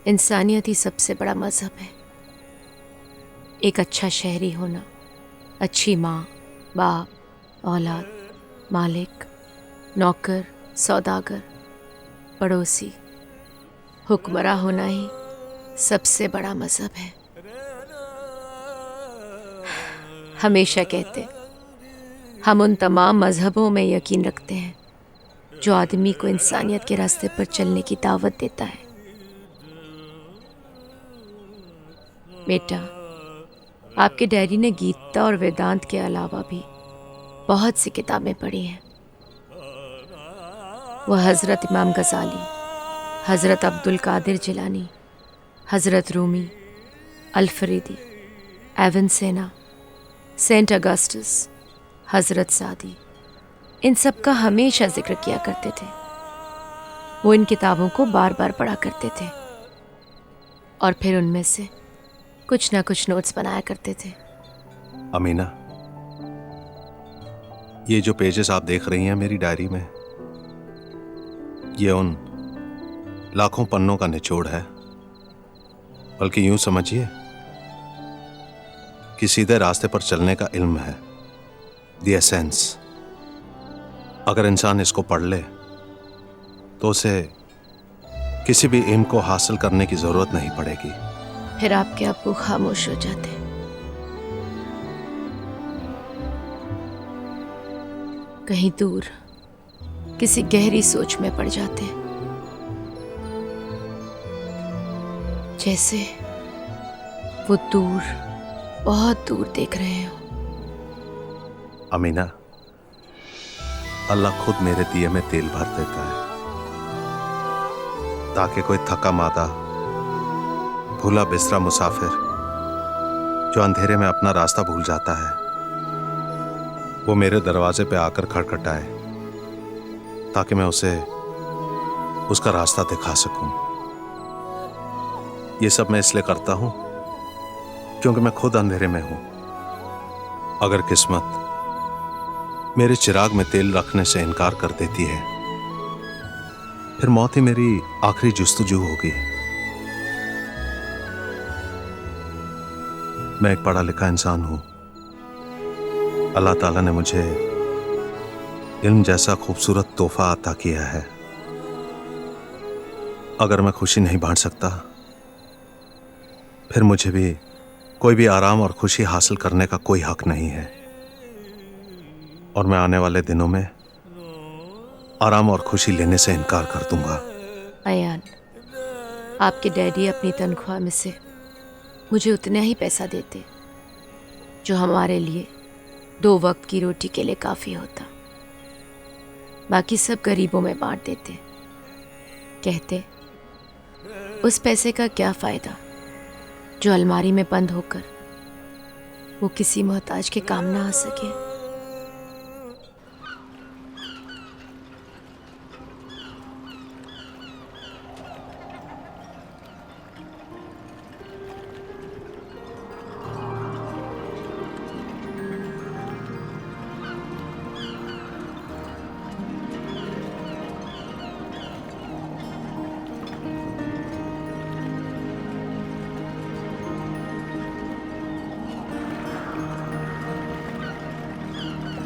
इंसानियत ही सबसे बड़ा मजहब है। एक अच्छा शहरी होना, अच्छी माँ, बाप, औलाद, मालिक, नौकर, सौदागर, पड़ोसी, हुक्मरा होना ही सबसे बड़ा मजहब है। हमेशा कहते, हम उन तमाम मजहबों में यकीन रखते हैं जो आदमी को इंसानियत के रास्ते पर चलने की दावत देता है। बेटा, आपके डैडी ने गीता और वेदांत के अलावा भी बहुत सी किताबें पढ़ी हैं। वह हज़रत इमाम गज़ाली, हज़रत अब्दुल कादिर जिलानी, हज़रत रूमी, अल-फरीदी, एवनसेना, सेंट अगस्टस, हज़रत सादी, इन सब का हमेशा जिक्र किया करते थे। वो इन किताबों को बार बार पढ़ा करते थे और फिर उनमें से कुछ ना कुछ नोट्स बनाया करते थे। अमीना, ये जो पेजेस आप देख रही हैं मेरी डायरी में, ये उन लाखों पन्नों का निचोड़ है। बल्कि यूं समझिए कि सीधे रास्ते पर चलने का इल्म है, द एसेंस। अगर इंसान इसको पढ़ ले तो उसे किसी भी इल्म को हासिल करने की जरूरत नहीं पड़ेगी। फिर आपके अब्बू खामोश हो जाते, कहीं दूर किसी गहरी सोच में पड़ जाते, जैसे वो दूर, बहुत दूर देख रहे हो। अमीना, अल्लाह खुद मेरे दिए में तेल भर देता है ताकि कोई थका मादा, भूला बिस्तरा मुसाफिर जो अंधेरे में अपना रास्ता भूल जाता है, वो मेरे दरवाजे पे आकर खटखटाए ताकि मैं उसे उसका रास्ता दिखा सकूं। ये सब मैं इसलिए करता हूं क्योंकि मैं खुद अंधेरे में हूं। अगर किस्मत मेरे चिराग में तेल रखने से इनकार कर देती है, फिर मौत ही मेरी आखिरी जुस्तजू होगी। मैं एक पढ़ा लिखा इंसान हूं। अल्लाह ताला ने मुझे इल्म जैसा खूबसूरत तोहफा अता किया है। अगर मैं खुशी नहीं बांट सकता, फिर मुझे भी कोई भी आराम और खुशी हासिल करने का कोई हक नहीं है। और मैं आने वाले दिनों में आराम और खुशी लेने से इनकार कर दूंगा। अयान, आपके डैडी अपनी तनख्वाह में से मुझे उतना ही पैसा देते जो हमारे लिए 2 वक्त की रोटी के लिए काफ़ी होता। बाकी सब गरीबों में बांट देते। कहते, उस पैसे का क्या फ़ायदा जो अलमारी में बंद होकर वो किसी मोहताज के काम ना आ सके।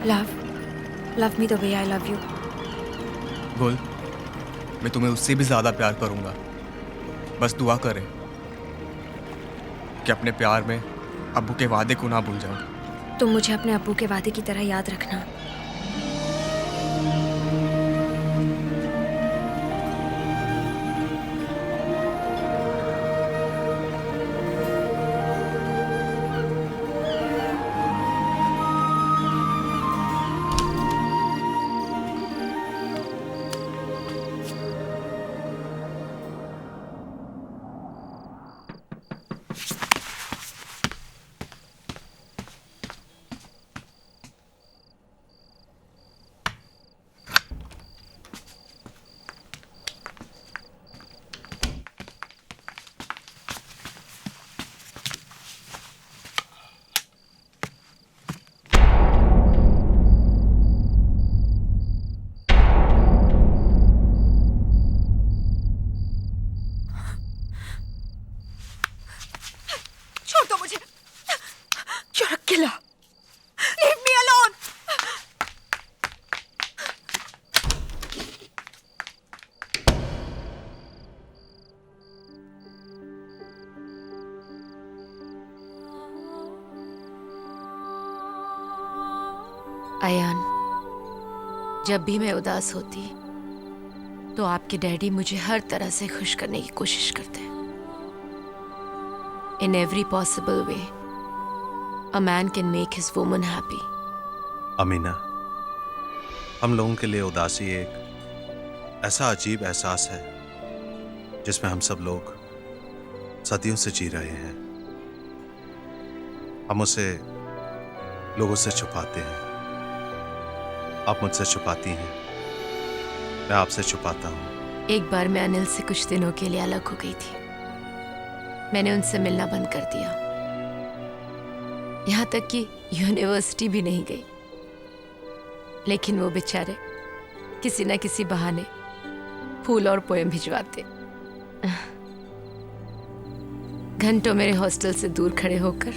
Love me the way I love you. बोल, मैं तुम्हें उससे भी ज्यादा प्यार करूंगा। बस दुआ करें कि अपने प्यार में अब्बू के वादे को ना भूल जाओ। तुम मुझे अपने अब्बू के वादे की तरह याद रखना। अयान, जब भी मैं उदास होती तो आपके डैडी मुझे हर तरह से खुश करने की कोशिश करते हैं। In every possible way a man can make his woman happy. Amina, हम लोगों के लिए उदासी एक ऐसा अजीब एहसास है जिसमें हम सब लोग सदियों से जी रहे हैं। हम उसे लोगों से छुपाते हैं। आप मुझसे छुपाती हैं, मैं आपसे छुपाता हूँ। एक बार मैं अनिल से कुछ दिनों के लिए अलग हो गई थी। मैंने उनसे मिलना बंद कर दिया, यहाँ तक कि यूनिवर्सिटी भी नहीं गई। लेकिन वो बेचारे किसी न किसी बहाने फूल और पोएम भिजवाते। घंटों मेरे हॉस्टल से दूर खड़े होकर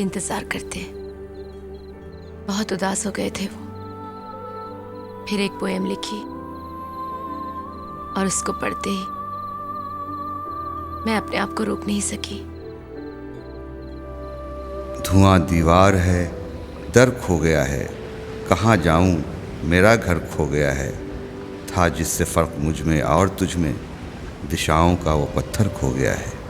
इंतजार करते। बहुत उदास हो गए थे वो। फिर एक पोएम लिखी और उसको पढ़ते ही मैं अपने आप को रोक नहीं सकी। धुआं दीवार है, दर खो गया है, कहाँ जाऊं मेरा घर खो गया है। था जिससे फर्क मुझ में और तुझ में, दिशाओं का वो पत्थर खो गया है।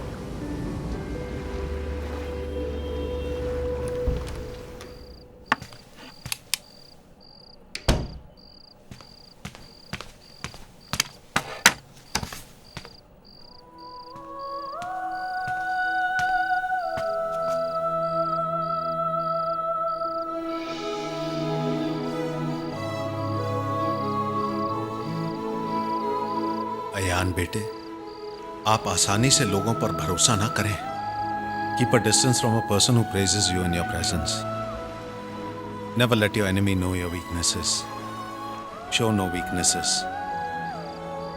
अयान बेटे, आप आसानी से लोगों पर भरोसा ना करें। Keep a distance from a person who praises you in your presence. Never let your enemy know your weaknesses. Show no weaknesses.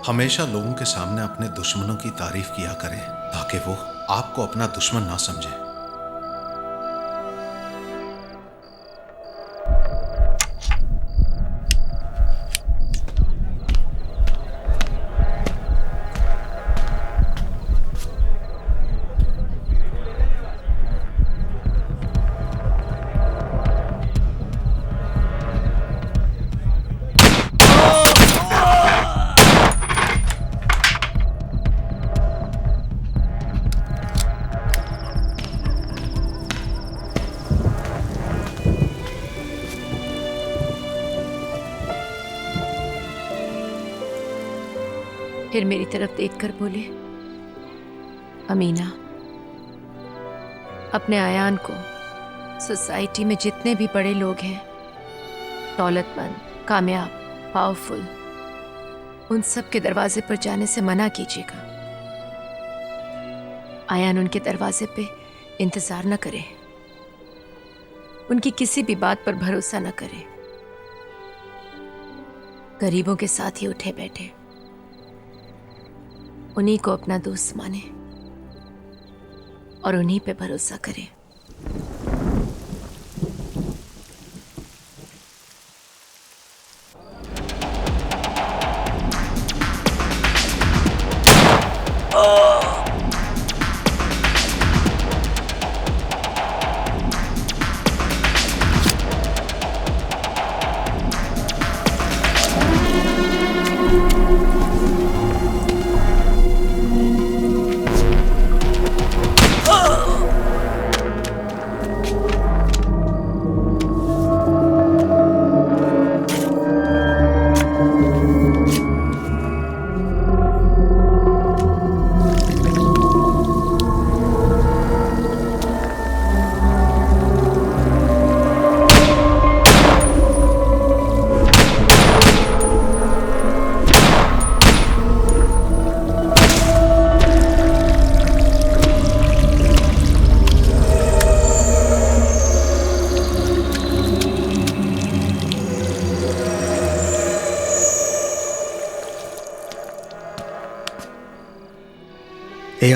हमेशा लोगों के सामने अपने दुश्मनों की तारीफ किया करें ताकि वो आपको अपना दुश्मन ना समझे। फिर मेरी तरफ देखकर बोले, अमीना, अपने अयान को सोसाइटी में जितने भी बड़े लोग हैं, दौलतमंद, कामयाब, पावरफुल, उन सब के दरवाजे पर जाने से मना कीजिएगा। अयान उनके दरवाजे पे इंतजार न करे, उनकी किसी भी बात पर भरोसा न करे। गरीबों के साथ ही उठे बैठे, उन्हीं को अपना दोस्त माने और उन्हीं पे भरोसा करे।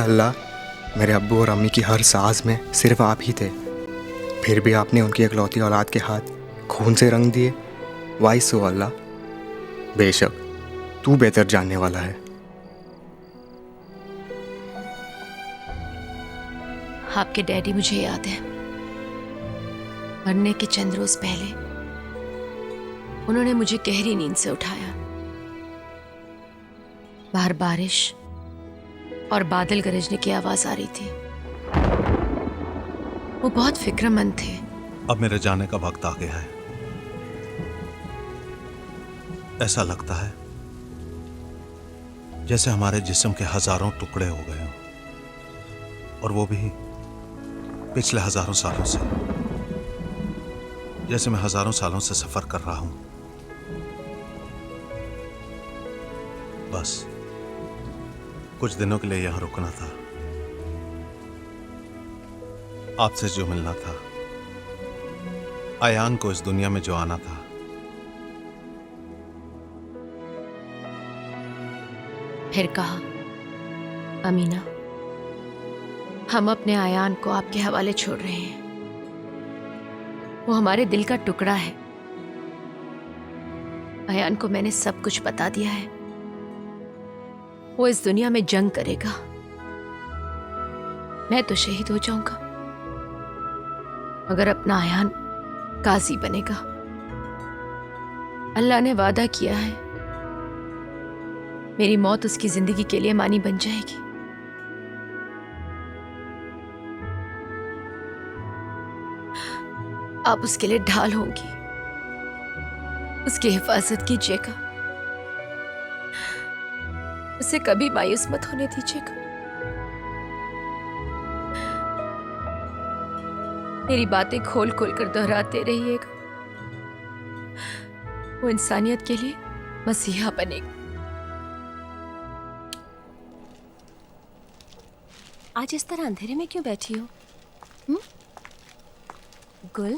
अल्लाह, मेरे अब्बू और अम्मी की हर सांस में सिर्फ आप ही थे, फिर भी आपने उनकी इकलौती औलाद के हाथ खून से रंग दिए। वाई सो अल्लाह, बेशक तू बेहतर जानने वाला है। आपके डैडी मुझे याद है, मरने के चंद रोज पहले उन्होंने मुझे गहरी नींद से उठाया। बाहर बारिश और बादल गरजने की आवाज आ रही थी। वो बहुत फिक्रमंद थे। अब मेरे जाने का वक्त आ गया है। ऐसा लगता है जैसे हमारे जिस्म के हजारों टुकड़े हो गए हों, और वो भी पिछले हजारों सालों से। जैसे मैं हजारों सालों से सफर कर रहा हूं। बस कुछ दिनों के लिए यहां रुकना था, आपसे जो मिलना था, अयान को इस दुनिया में जो आना था। फिर कहा, अमीना, हम अपने अयान को आपके हवाले छोड़ रहे हैं। वो हमारे दिल का टुकड़ा है। अयान को मैंने सब कुछ बता दिया है। वो इस दुनिया में जंग करेगा, मैं तो शहीद हो जाऊंगा, मगर अपना अयान काजी बनेगा। अल्लाह ने वादा किया है, मेरी मौत उसकी जिंदगी के लिए मानी बन जाएगी। आप उसके लिए ढाल होंगी, उसकी हिफाजत कीजिएगा, उसे कभी मायूस मत होने दीजिएगा। मेरी बातें खोल खोल कर दोहराते रहिएगा। वो इंसानियत के लिए मसीहा बनेगा। आज इस तरह अंधेरे में क्यों बैठी हो? गुल,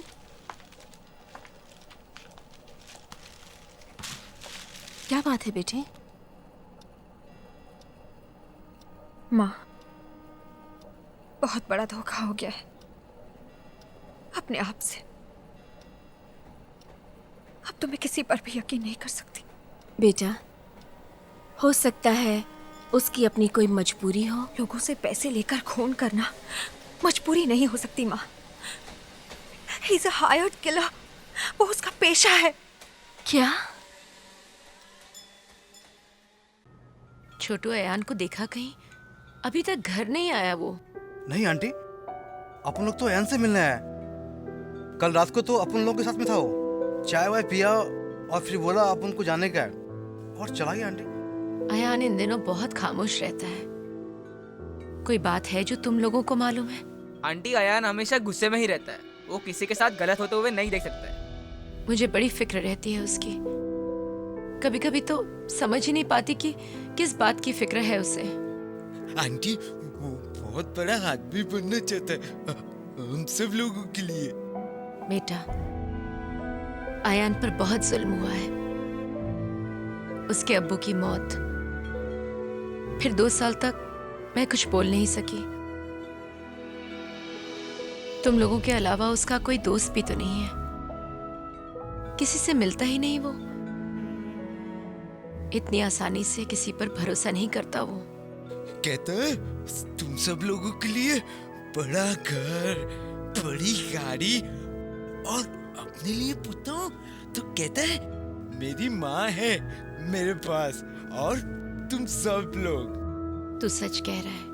क्या बात है बेटे? माँ, बहुत बड़ा धोखा हो गया है अपने आप से। अब तो मैं किसी पर भी यकीन नहीं कर सकती। बेटा, हो सकता है उसकी अपनी कोई मजबूरी हो। लोगों से पैसे लेकर खून करना मजबूरी नहीं हो सकती माँ। He is a hired killer। वो उसका पेशा है। क्या? छोटू अयान को देखा कहीं? अभी तक घर नहीं आया वो। नहीं आंटी, अपन लोग तो अयान से मिलने आए। कल रात को तो अपन लोग के साथ में था वो। चाय वाय पिया और फिर बोला अपन को जाने का है और चला गया आंटी। अयान इन दिनों बहुत खामोश रहता है। कोई बात है जो तुम लोगों को मालूम है? आंटी, अयान हमेशा गुस्से में ही रहता है। वो किसी के साथ गलत होते हुए नहीं देख सकता है। मुझे बड़ी फिक्र रहती है उसकी। कभी कभी तो समझ ही नहीं पाती कि किस बात की फिक्र है उसे। आंटी, वो बहुत बड़ा आदमी बनना चाहता है हम सब लोगों के लिए। बेटा, अयान पर बहुत जुल्म हुआ है। उसके अब्बू की मौत, फिर 2 साल तक मैं कुछ बोल नहीं सकी। तुम लोगों के अलावा उसका कोई दोस्त भी तो नहीं है। किसी से मिलता ही नहीं वो। इतनी आसानी से किसी पर भरोसा नहीं करता वो। कहता है तुम सब लोगों के लिए बड़ा घर, बड़ी गाड़ी, और अपने लिए पूछता हूँ तो कहता है मेरी माँ है मेरे पास और तुम सब लोग। तू सच कह रहा है।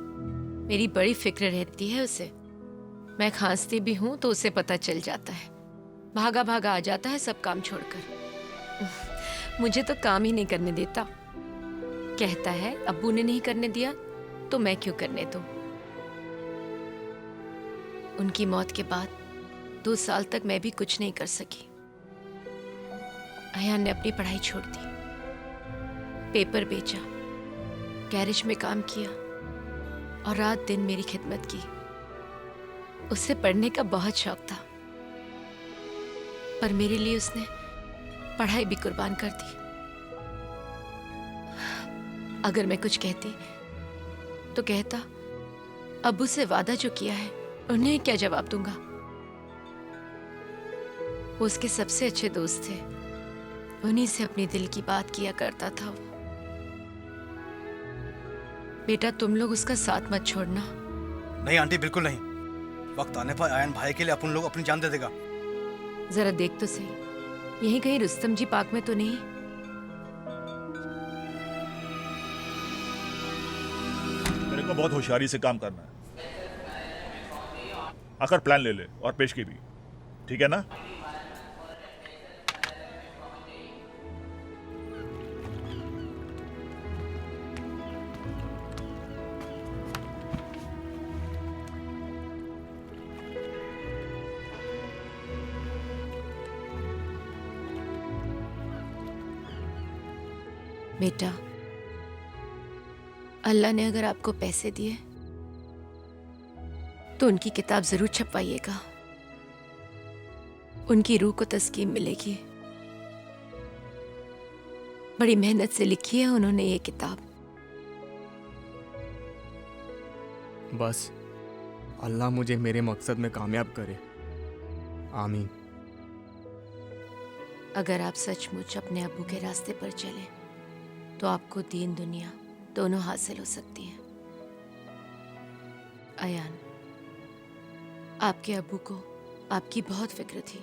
मेरी बड़ी फिक्र रहती है उसे। मैं खांसती भी हूं तो उसे पता चल जाता है। भागा भागा आ जाता है सब काम छोड़कर। मुझे तो काम ही नहीं करने देता। कहता है अब्बू ने नहीं करने दिया तो मैं क्यों करने दूं। उनकी मौत के बाद 2 साल तक मैं भी कुछ नहीं कर सकी। अयान ने अपनी पढ़ाई छोड़ दी, पेपर बेचा, गैरेज में काम किया और रात दिन मेरी खिदमत की। उसे पढ़ने का बहुत शौक था, पर मेरे लिए उसने पढ़ाई भी कुर्बान कर दी। अगर मैं कुछ कहती तो कहता अब्बू से वादा जो किया है उन्हें क्या जवाब दूंगा? वो उसके सबसे अच्छे दोस्त थे, उन्हीं से अपने दिल की बात किया करता था वो। बेटा तुम लोग उसका साथ मत छोड़ना। नहीं आंटी, बिल्कुल नहीं। वक्त आने पर आयन भाई के लिए अपन लोग अपनी जान दे देगा। जरा देख तो सही, यहीं कहीं रुस्तम जी पार्क में तो नहीं? मेरे को बहुत होशियारी से काम करना है। आकर प्लान ले ले और पेशगी भी, ठीक है ना? बेटा अल्लाह ने अगर आपको पैसे दिए तो उनकी किताब जरूर छपवाइएगा, उनकी रूह को तस्कीन मिलेगी। बड़ी मेहनत से लिखी है उन्होंने ये किताब। बस अल्लाह मुझे मेरे मकसद में कामयाब करे, आमीन। अगर आप सचमुच अपने अब्बू के रास्ते पर चले तो आपको दीन दुनिया दोनों हासिल हो सकती हैं। अयान, आपके अब्बू को आपकी बहुत फिक्र थी।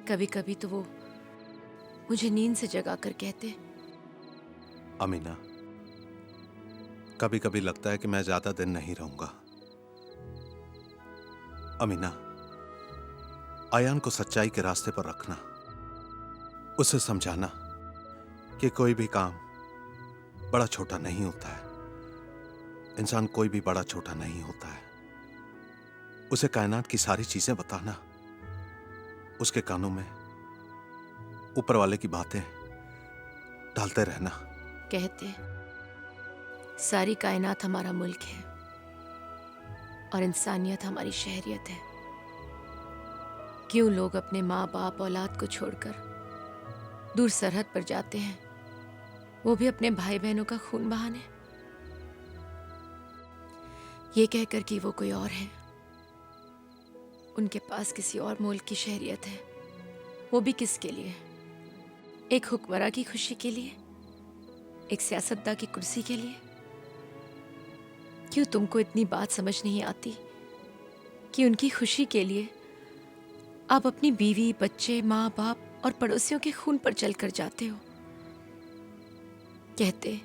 कभी कभी तो वो मुझे नींद से जगा कर कहते, अमीना, कभी कभी लगता है कि मैं ज्यादा दिन नहीं रहूंगा। अमीना, अयान को सच्चाई के रास्ते पर रखना, उसे समझाना कि कोई भी काम बड़ा छोटा नहीं होता है, इंसान कोई भी बड़ा छोटा नहीं होता है। उसे कायनात की सारी चीजें बताना, उसके कानों में ऊपर वाले की बातें डालते रहना। कहते सारी कायनात हमारा मुल्क है और इंसानियत हमारी शहरियत है। क्यों लोग अपने माँ बाप औलाद को छोड़कर दूर सरहद पर जाते हैं, वो भी अपने भाई बहनों का खून बहाने, ये कहकर कि वो कोई और है, उनके पास किसी और मुल्क की शहरियत है। वो भी किसके लिए? एक हुक्मरां की खुशी के लिए, एक सियासतदान की कुर्सी के लिए? क्यों तुमको इतनी बात समझ नहीं आती कि उनकी खुशी के लिए आप अपनी बीवी, बच्चे, माँ बाप और पड़ोसियों के खून पर चलकर जाते हो? कहते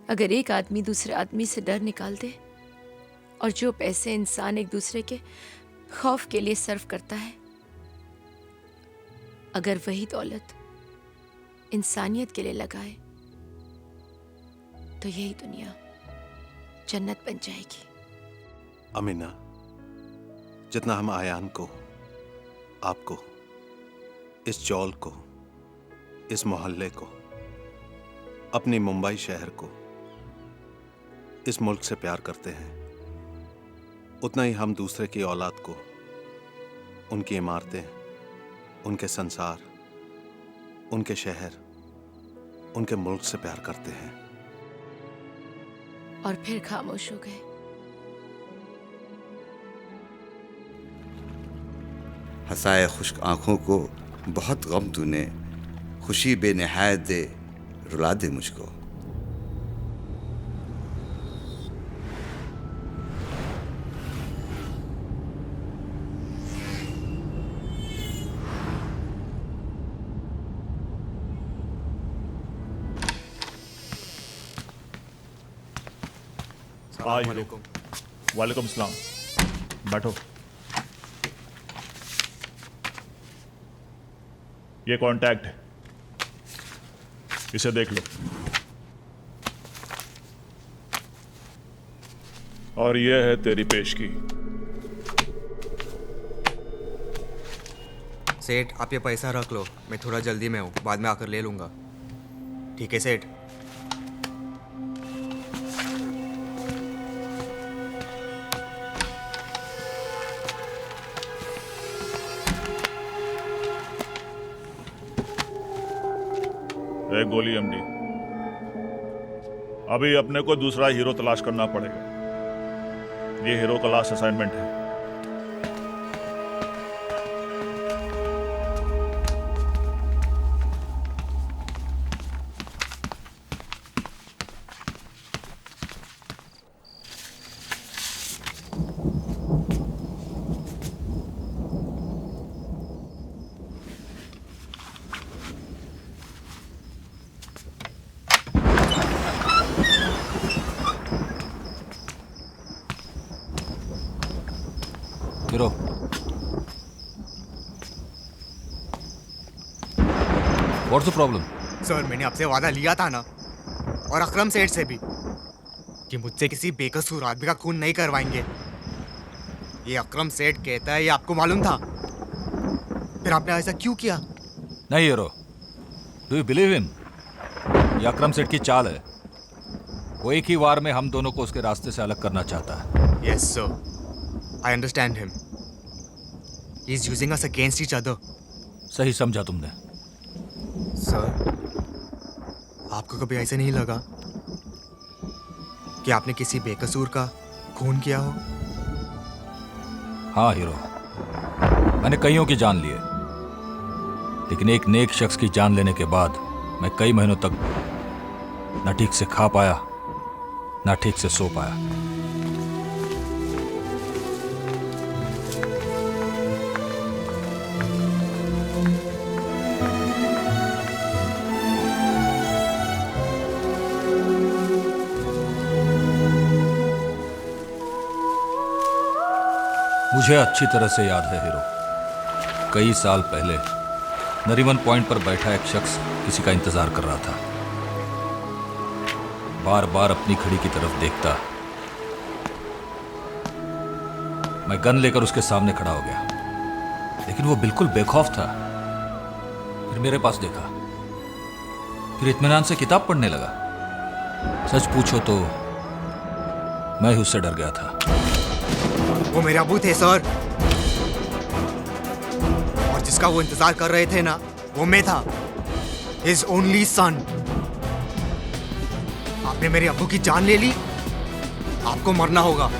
अगर एक आदमी दूसरे आदमी से डर निकाल दे और जो पैसे इंसान एक दूसरे के खौफ के लिए सर्व करता है, अगर वही दौलत इंसानियत के लिए लगाए तो यही दुनिया जन्नत बन जाएगी। अमीना, जितना हम आयान को, आपको, इस चौल को, इस मोहल्ले को, अपनी मुंबई शहर को, इस मुल्क से प्यार करते हैं, उतना ही हम दूसरे की औलाद को, उनकी इमारतें, उनके संसार, उनके शहर, उनके मुल्क से प्यार करते हैं। और फिर खामोश हो गए। हंसाए खुश्क आंखों को बहुत गम तूने, खुशी बेनिहायत दे रुला दे मुझको। वालेकुम सलाम, बैठो। ये कॉन्टैक्ट है, इसे देख लो। और ये है तेरी पेशगी। सेठ, आप ये पैसा रख लो, मैं थोड़ा जल्दी में हूँ, बाद में आकर ले लूँगा। ठीक है सेठ? गोली एमडी, अभी अपने को दूसरा हीरो तलाश करना पड़ेगा। ये हीरो का लास्ट असाइनमेंट है। Hero, what's the problem? Sir, मैंने आपसे वादा लिया था ना, और अकरम सेठ से भी, कि मुझसे किसी बेकसूर आदमी का खून नहीं करवाएंगे। ये अकरम सेठ कहता है, ये आपको मालूम था? फिर आपने ऐसा क्यों किया? नहीं hero, do you believe him? ये अकरम सेठ की चाल है। वो एक ही वार में हम दोनों को उसके रास्ते से अलग करना चाहता है। Yes sir, I understand him. He's using us against each other. सही समझा तुमने। सर, आपको कभी ऐसा नहीं लगा कि आपने किसी बेकसूर का खून किया हो? हाँ हीरो, मैंने कईयों की जान ली है, लेकिन एक नेक शख्स की जान लेने के बाद मैं कई महीनों तक ना ठीक से खा पाया, ना ठीक से सो पाया। मुझे अच्छी तरह से याद है हीरो, कई साल पहले नरीमन पॉइंट पर बैठा एक शख्स किसी का इंतजार कर रहा था। बार बार अपनी घड़ी की तरफ देखता। मैं गन लेकर उसके सामने खड़ा हो गया, लेकिन वो बिल्कुल बेखौफ था। फिर मेरे पास देखा, फिर इत्मीनान से किताब पढ़ने लगा। सच पूछो तो मैं ही उससे डर गया था। वो मेरे अबू थे सर, और जिसका वो इंतजार कर रहे थे ना, वो मैं था, his only son। आपने मेरे अबू की जान ले ली, आपको मरना होगा।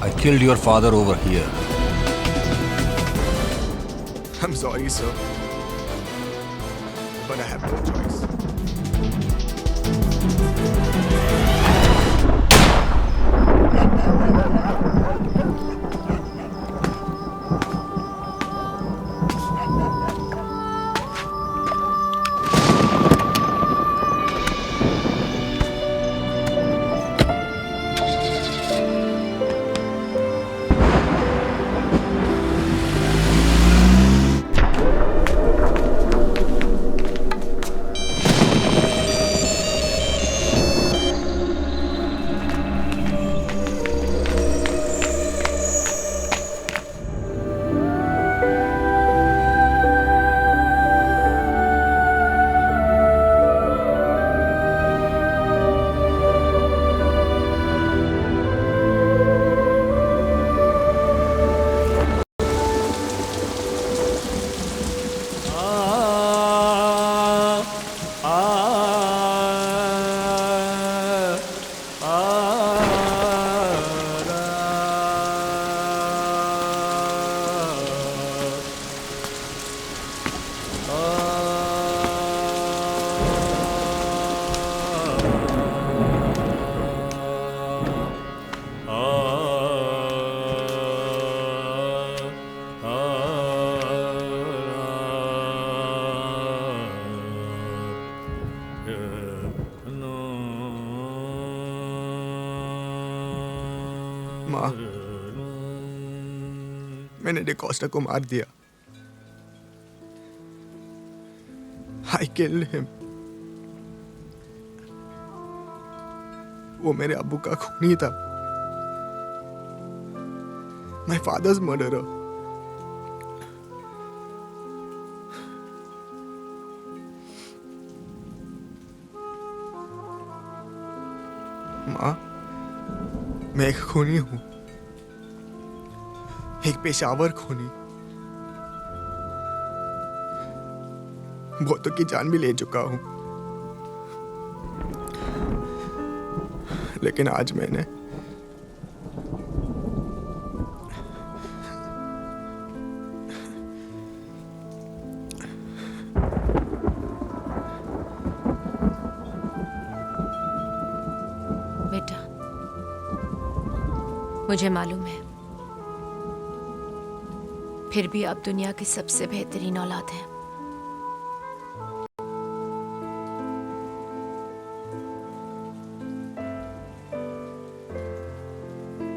I killed your father over here. I'm sorry, sir, but I have no choice. माँ, मैंने डिकोस्टा को मार दिया। I killed him. वो मेरे अब्बू का खूनी था। My father's murderer. माँ, मैं एक खूनी हूं, एक पेशावर खूनी। बहुतों की जान भी ले चुका हूं। लेकिन आज मैंने बेटा, मुझे मालूम है, फिर भी आप दुनिया की सबसे बेहतरीन औलाद हैं।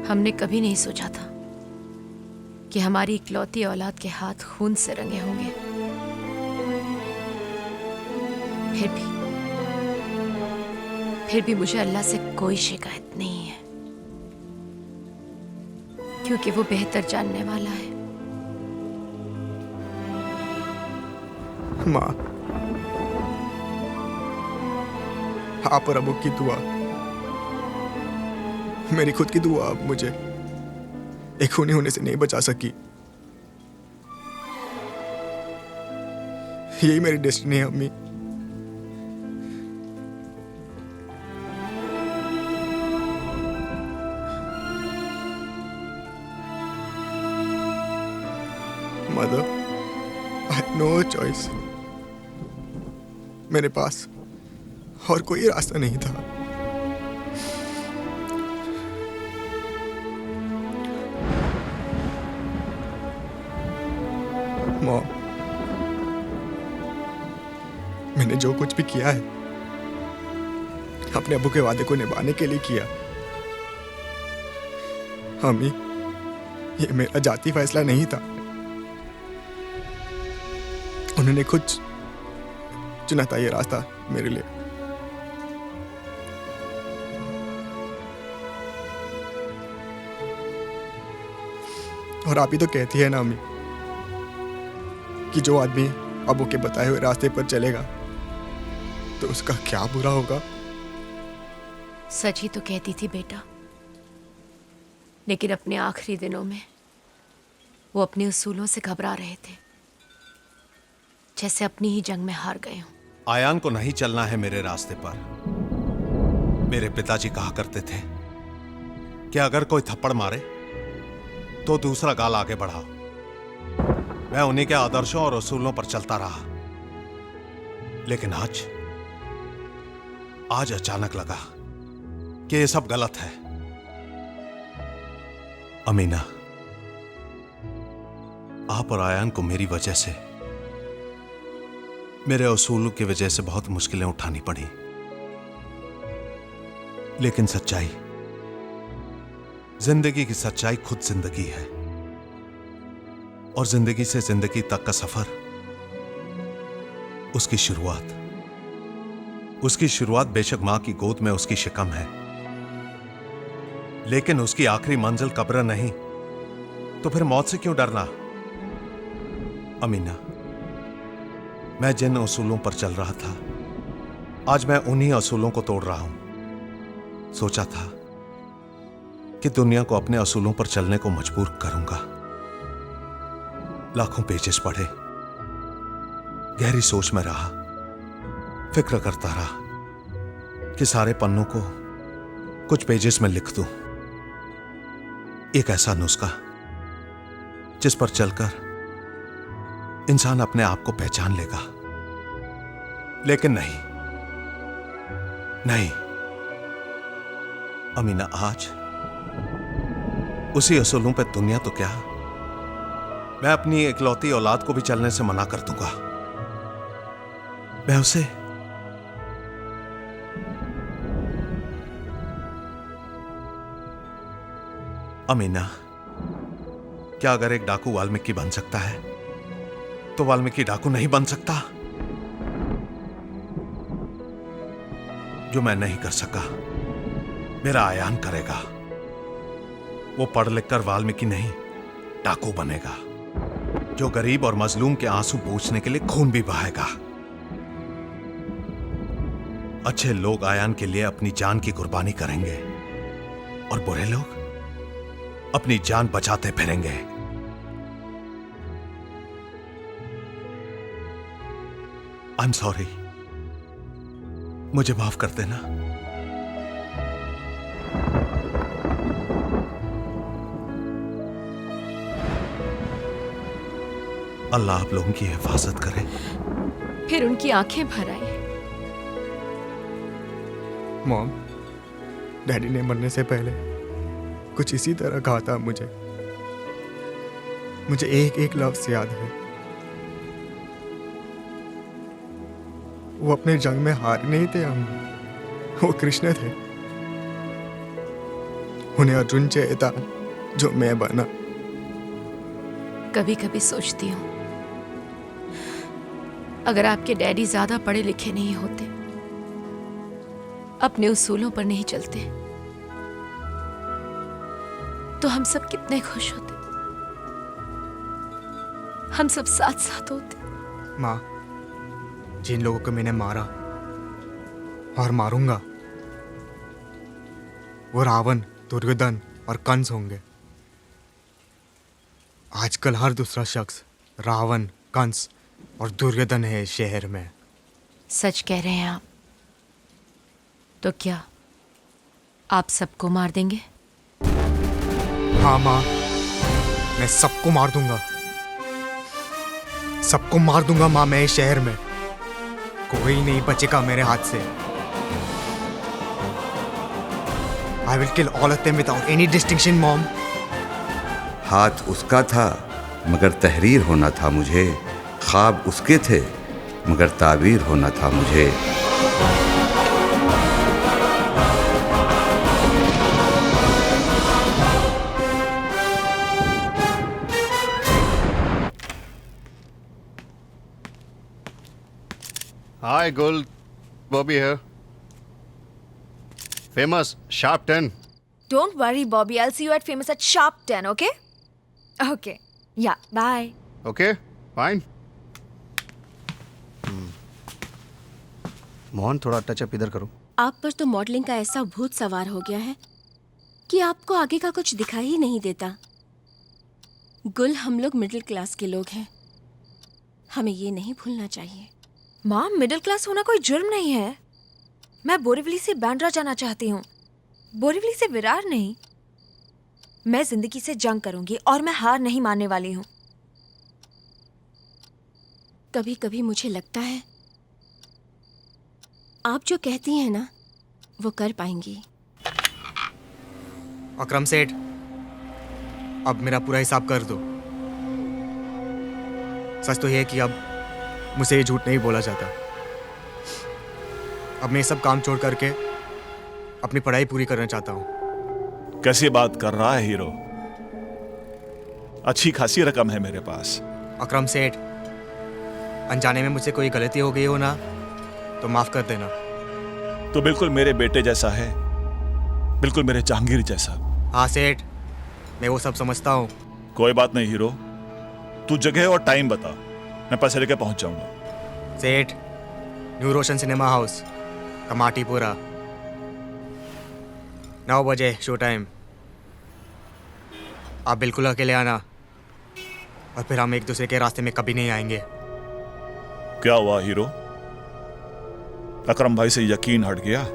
हमने कभी नहीं सोचा था कि हमारी इकलौती औलाद के हाथ खून से रंगे होंगे। फिर भी मुझे अल्लाह से कोई शिकायत नहीं है, क्योंकि वो बेहतर जानने वाला है। माँ, आप और अबू की दुआ, मेरी खुद की दुआ अब मुझे एक खूनी होने से नहीं बचा सकी। यही मेरी डेस्टिनी है अम्मी। Mother, I have no choice. मेरे पास और कोई रास्ता नहीं था। मॉम, मैंने जो कुछ भी किया है अपने अब्बू के वादे को निभाने के लिए किया। अम्मी, ये मेरा जाती फैसला नहीं था, उन्होंने खुद चुना था ये रास्ता मेरे लिए। और आप ही तो कहती है ना अम्मी कि जो आदमी अबू के बताए हुए रास्ते पर चलेगा तो उसका क्या बुरा होगा। सच ही तो कहती थी बेटा, लेकिन अपने आखिरी दिनों में वो अपने उसूलों से घबरा रहे थे, जैसे अपनी ही जंग में हार गए हों। आयान को नहीं चलना है मेरे रास्ते पर। मेरे पिताजी कहा करते थे कि अगर कोई थप्पड़ मारे तो दूसरा गाल आगे बढ़ाओ। मैं उन्हीं के आदर्शों और उसूलों पर चलता रहा, लेकिन आज अचानक लगा कि ये सब गलत है। अमीना, आप और आयान को मेरी वजह से, मेरे उसूलों की वजह से बहुत मुश्किलें उठानी पड़ी, लेकिन सच्चाई, जिंदगी की सच्चाई खुद जिंदगी है। और जिंदगी से जिंदगी तक का सफर, उसकी शुरुआत बेशक मां की गोद में उसकी शिकम है, लेकिन उसकी आखिरी मंजिल कब्र नहीं। तो फिर मौत से क्यों डरना? अमीना, मैं जिन उसूलों पर चल रहा था, आज मैं उन्हीं उसूलों को तोड़ रहा हूं। सोचा था कि दुनिया को अपने उसूलों पर चलने को मजबूर करूंगा। लाखों पेजेस पढ़े, गहरी सोच में रहा, फिक्र करता रहा कि सारे पन्नों को कुछ पेजेस में लिख दूं, एक ऐसा नुस्खा जिस पर चलकर इंसान अपने आप को पहचान लेगा। लेकिन नहीं अमीना, आज उसी असूलों पे दुनिया तो क्या, मैं अपनी इकलौती औलाद को भी चलने से मना कर दूंगा। मैं उसे अमीना, क्या अगर एक डाकू वाल्मीकि बन सकता है तो वाल्मीकि डाकू नहीं बन सकता? जो मैं नहीं कर सका, मेरा आयान करेगा। वो पढ़ लिख कर वाल्मीकि नहीं, डाकू बनेगा, जो गरीब और मजलूम के आंसू पोंछने के लिए खून भी बहाएगा। अच्छे लोग आयान के लिए अपनी जान की कुर्बानी करेंगे और बुरे लोग अपनी जान बचाते फिरेंगे। आई एम सॉरी, मुझे माफ कर देना। अल्लाह आप लोगों की हिफाजत करे। फिर उनकी आंखें भर आई। मॉम, डैडी ने मरने से पहले कुछ इसी तरह कहा था मुझे। मुझे एक एक लफ्ज याद है। वो अपने जंग में हार नहीं थे हम, वो कृष्ण थे। उन्हें अर्जुन चाहिए था जो मैं बना। कभी कभी सोचती हूँ अगर आपके डैडी ज्यादा पढ़े लिखे नहीं होते, अपने उसूलों पर नहीं चलते, तो हम सब कितने खुश होते, हम सब साथ साथ होते। माँ, जिन लोगों को मैंने मारा और मारूंगा वो रावण, दुर्योधन और कंस होंगे। आजकल हर दूसरा शख्स रावण, कंस और दुर्योधन है शहर में। सच कह रहे हैं आप। तो क्या आप सबको मार देंगे? हाँ माँ, मैं सबको मार दूंगा, सबको मार दूंगा माँ। मैं इस शहर में कोई नहीं बचेगा मेरे हाथ से। I will kill all of them without any distinction, mom. हाथ उसका था मगर तहरीर होना था मुझे, ख्वाब उसके थे मगर ताबीर होना था मुझे। Hi, Gul. Bobby here. Famous, sharp 10. Don't worry, Bobby. I'll see you at Famous at sharp 10, okay? Okay. Yeah, bye. Okay, fine. Mohan, थोड़ा टचअप इधर करो। आप पर तो मॉडलिंग का ऐसा भूत सवार हो गया है कि आपको आगे का कुछ दिखाई ही नहीं देता। गुल, हम लोग मिडिल क्लास के लोग हैं, हमें ये नहीं भूलना चाहिए। माँ, मिडिल क्लास होना कोई जुर्म नहीं है। मैं बोरीवली से बांद्रा जाना चाहती हूँ, बोरीवली से विरार नहीं। मैं जिंदगी से जंग करूंगी और मैं हार नहीं मानने वाली हूँ। कभी कभी मुझे लगता है आप जो कहती हैं ना वो कर पाएंगी। अकरम सेठ, अब मेरा पूरा हिसाब कर दो। सच तो यह है कि अब मुझसे ये झूठ नहीं बोला जाता। अब मैं ये सब काम छोड़ करके अपनी पढ़ाई पूरी करना चाहता हूँ। कैसी बात कर रहा है हीरो? अच्छी खासी रकम है मेरे पास। अकरम सेठ, अनजाने में मुझसे कोई गलती हो गई हो ना तो माफ कर देना। तो बिल्कुल मेरे बेटे जैसा है, बिल्कुल मेरे जहांगीर जैसा। हाँ सेठ, मैं वो सब समझता हूँ। कोई बात नहीं हीरो, तू जगह और टाइम बता, मैं पैसे लेके पहुंच जाऊंगा। सेठ, न्यू रोशन सिनेमा हाउस, कमाटीपुरा, 9 बजे शो टाइम। आप बिल्कुल अकेले आना और फिर हम एक दूसरे के रास्ते में कभी नहीं आएंगे। क्या हुआ हीरो? अकरम भाई से यकीन हट गया?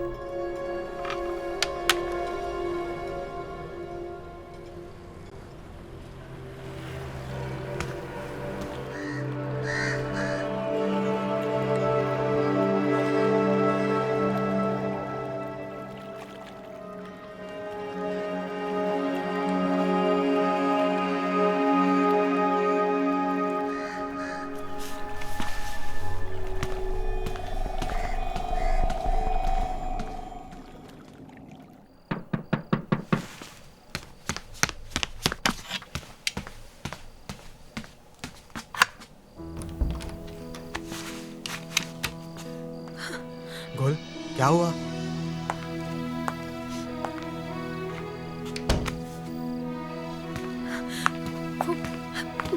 गोल, क्या हुआ?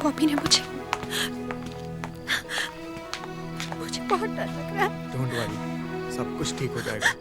बॉबी ने मुझे बहुत डर लग रहा है। डोंट वरी, सब कुछ ठीक हो जाएगा।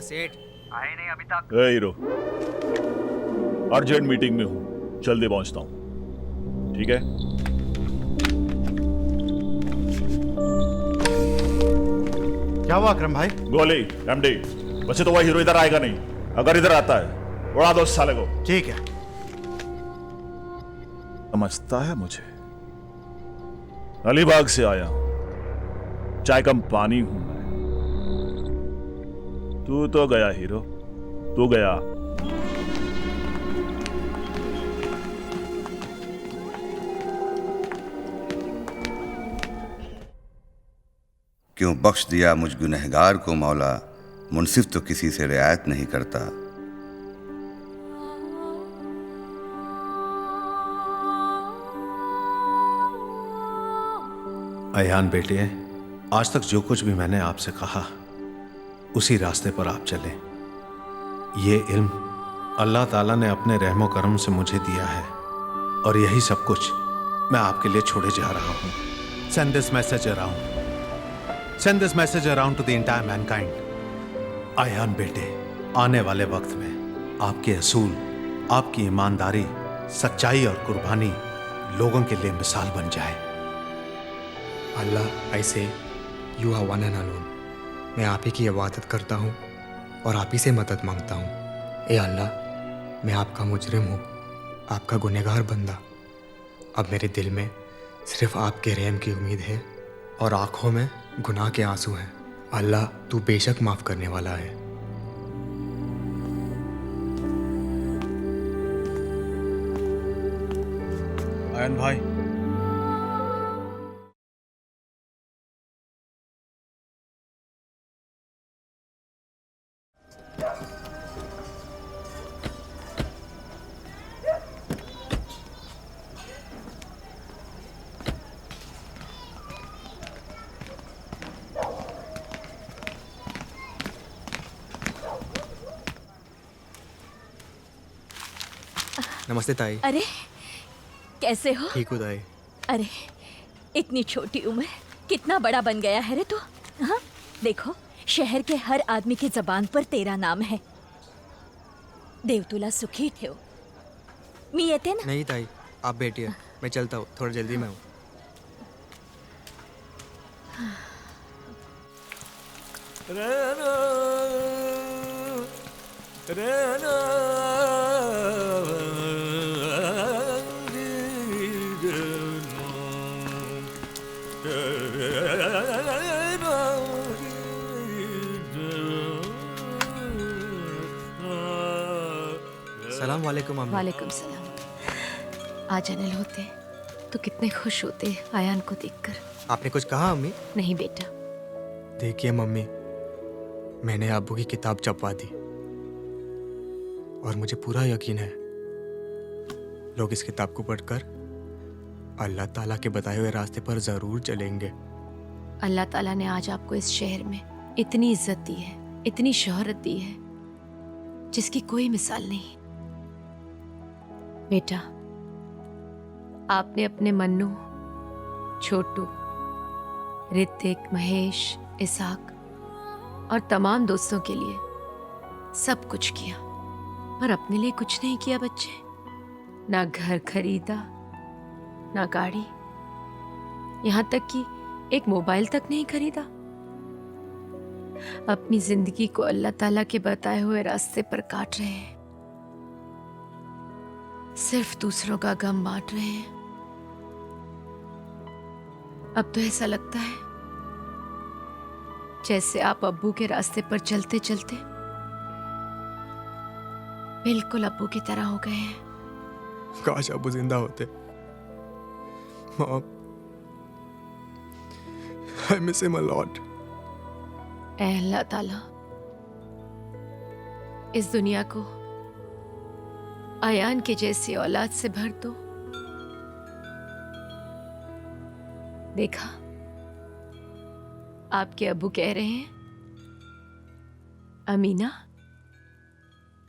सेठ आए नहीं अभी तक। ए हीरो, अर्जेंट मीटिंग में हूँ, जल्दी पहुंचता हूँ, ठीक है? क्या हुआ अकरम भाई? गोली एमडी। वैसे तो वह हीरो इधर आएगा नहीं, अगर इधर आता है उड़ा दो उस साले को। ठीक है। समझता है मुझे? अलीबाग से आया हूं, चाय कम पानी हूं मैं। तू तो गया हीरो, तू गया। क्यों बख्श दिया मुझ गुनहगार को मौला, मुनसिफ तो किसी से रियायत नहीं करता। अयान बेटे, आज तक जो कुछ भी मैंने आपसे कहा उसी रास्ते पर आप चले। ये इल्म अल्लाह ताला ने अपने रहमो करम से मुझे दिया है और यही सब कुछ मैं आपके लिए छोड़े जा रहा हूँ। Send this message around. Send this message around to the entire mankind. Ayan बेटे, आने वाले वक्त में आपके असूल, आपकी ईमानदारी, सच्चाई और कुर्बानी लोगों के लिए मिसाल बन जाए। अल्लाह, ऐसे you are one and alone. मैं आप ही की इबादत करता हूँ और आप ही से मदद मांगता हूँ। ए अल्लाह, मैं आपका मुजरिम हूँ, आपका गुनहगार बंदा। अब मेरे दिल में सिर्फ आपके रहम की उम्मीद है और आंखों में गुनाह के आंसू हैं। अल्लाह, तू बेशक माफ़ करने वाला है। आयन भाई, नमस्ते ताई। अरे कैसे हो? ठीक हूँ ताई। अरे इतनी छोटी उम्र, कितना बड़ा बन गया है रे तू। हाँ देखो, शहर के हर आदमी की जबान पर तेरा नाम है। देवतुला सुखी थे। मी येते ना? नहीं ताई, आप बैठिए, मैं चलता हूँ, थोड़ा जल्दी में हूँ। सलाम वालेकुम अम्मी। वालेकुम सलाम। आज अनिल होते तो कितने खुश होते आयान को देखकर। आपने कुछ कहा अम्मी? नहीं बेटा। देखिए मम्मी, मैंने अब्बू की किताब छपवा दी और मुझे पूरा यकीन है लोग इस किताब को पढ़कर अल्लाह ताला के बताए हुए रास्ते पर जरूर चलेंगे। अल्लाह ताला ने आज आपको इस शहर में इतनी इज्जत दी है, इतनी शोहरत दी है जिसकी कोई मिसाल नहीं। बेटा, आपने अपने मन्नू, छोटू, ऋतिक, महेश, इसाक और तमाम दोस्तों के लिए सब कुछ किया, पर अपने लिए कुछ नहीं किया बच्चे। ना घर खरीदा, ना गाड़ी, यहाँ तक कि एक मोबाइल तक नहीं खरीदा। अपनी जिंदगी को अल्लाह ताला के बताए हुए रास्ते पर काट रहे हैं, सिर्फ दूसरों का गम बांट रहे हैं। अब तो ऐसा लगता है जैसे आप अब्बू के रास्ते पर चलते चलते बिल्कुल अब्बू की तरह हो गए हैं। काश अब्बू जिंदा होते। Mom, I miss him a lot. ऐ अल्लाह ताला, इस दुनिया को आयान के जैसी औलाद से भर दो। देखा, आपके अब्बू कह रहे हैं। अमीना,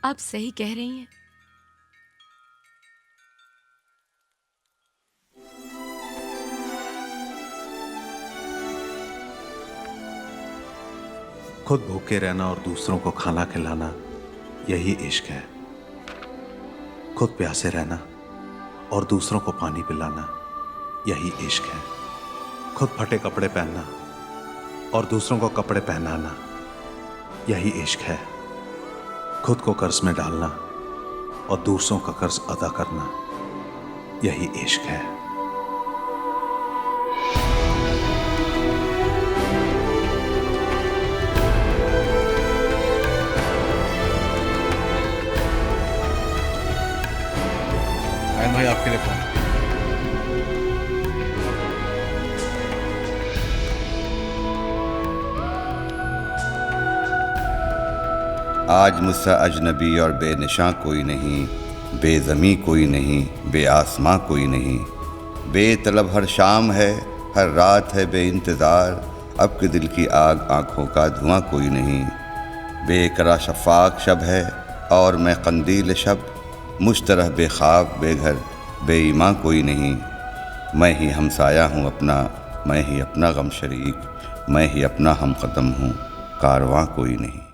आप सही कह रही हैं। खुद भूखे रहना और दूसरों को खाना खिलाना यही इश्क है। खुद प्यासे रहना और दूसरों को पानी पिलाना यही इश्क है। खुद फटे कपड़े पहनना और दूसरों को कपड़े पहनाना यही इश्क है। खुद को कर्ज में डालना और दूसरों का कर्ज अदा करना यही इश्क है। आयन भाई आपके लिए फोन। आज मुझसे अजनबी और बेनिशां कोई नहीं, बेज़मी कोई नहीं, बेआसमां कोई नहीं। बेतलब हर शाम है, हर रात है बेइंतज़ार, अब के दिल की आग आँखों का धुआं कोई नहीं। बेकरा शफ़ाक़ शब है और मैं कंदील शब, मुझ तरह बेख्वाब बेघर बेईमां कोई नहीं। मैं ही हमसाया हूँ अपना, मैं ही अपना गम शरीक, मैं ही अपना हमकदम हूँ, कारवां कोई नहीं।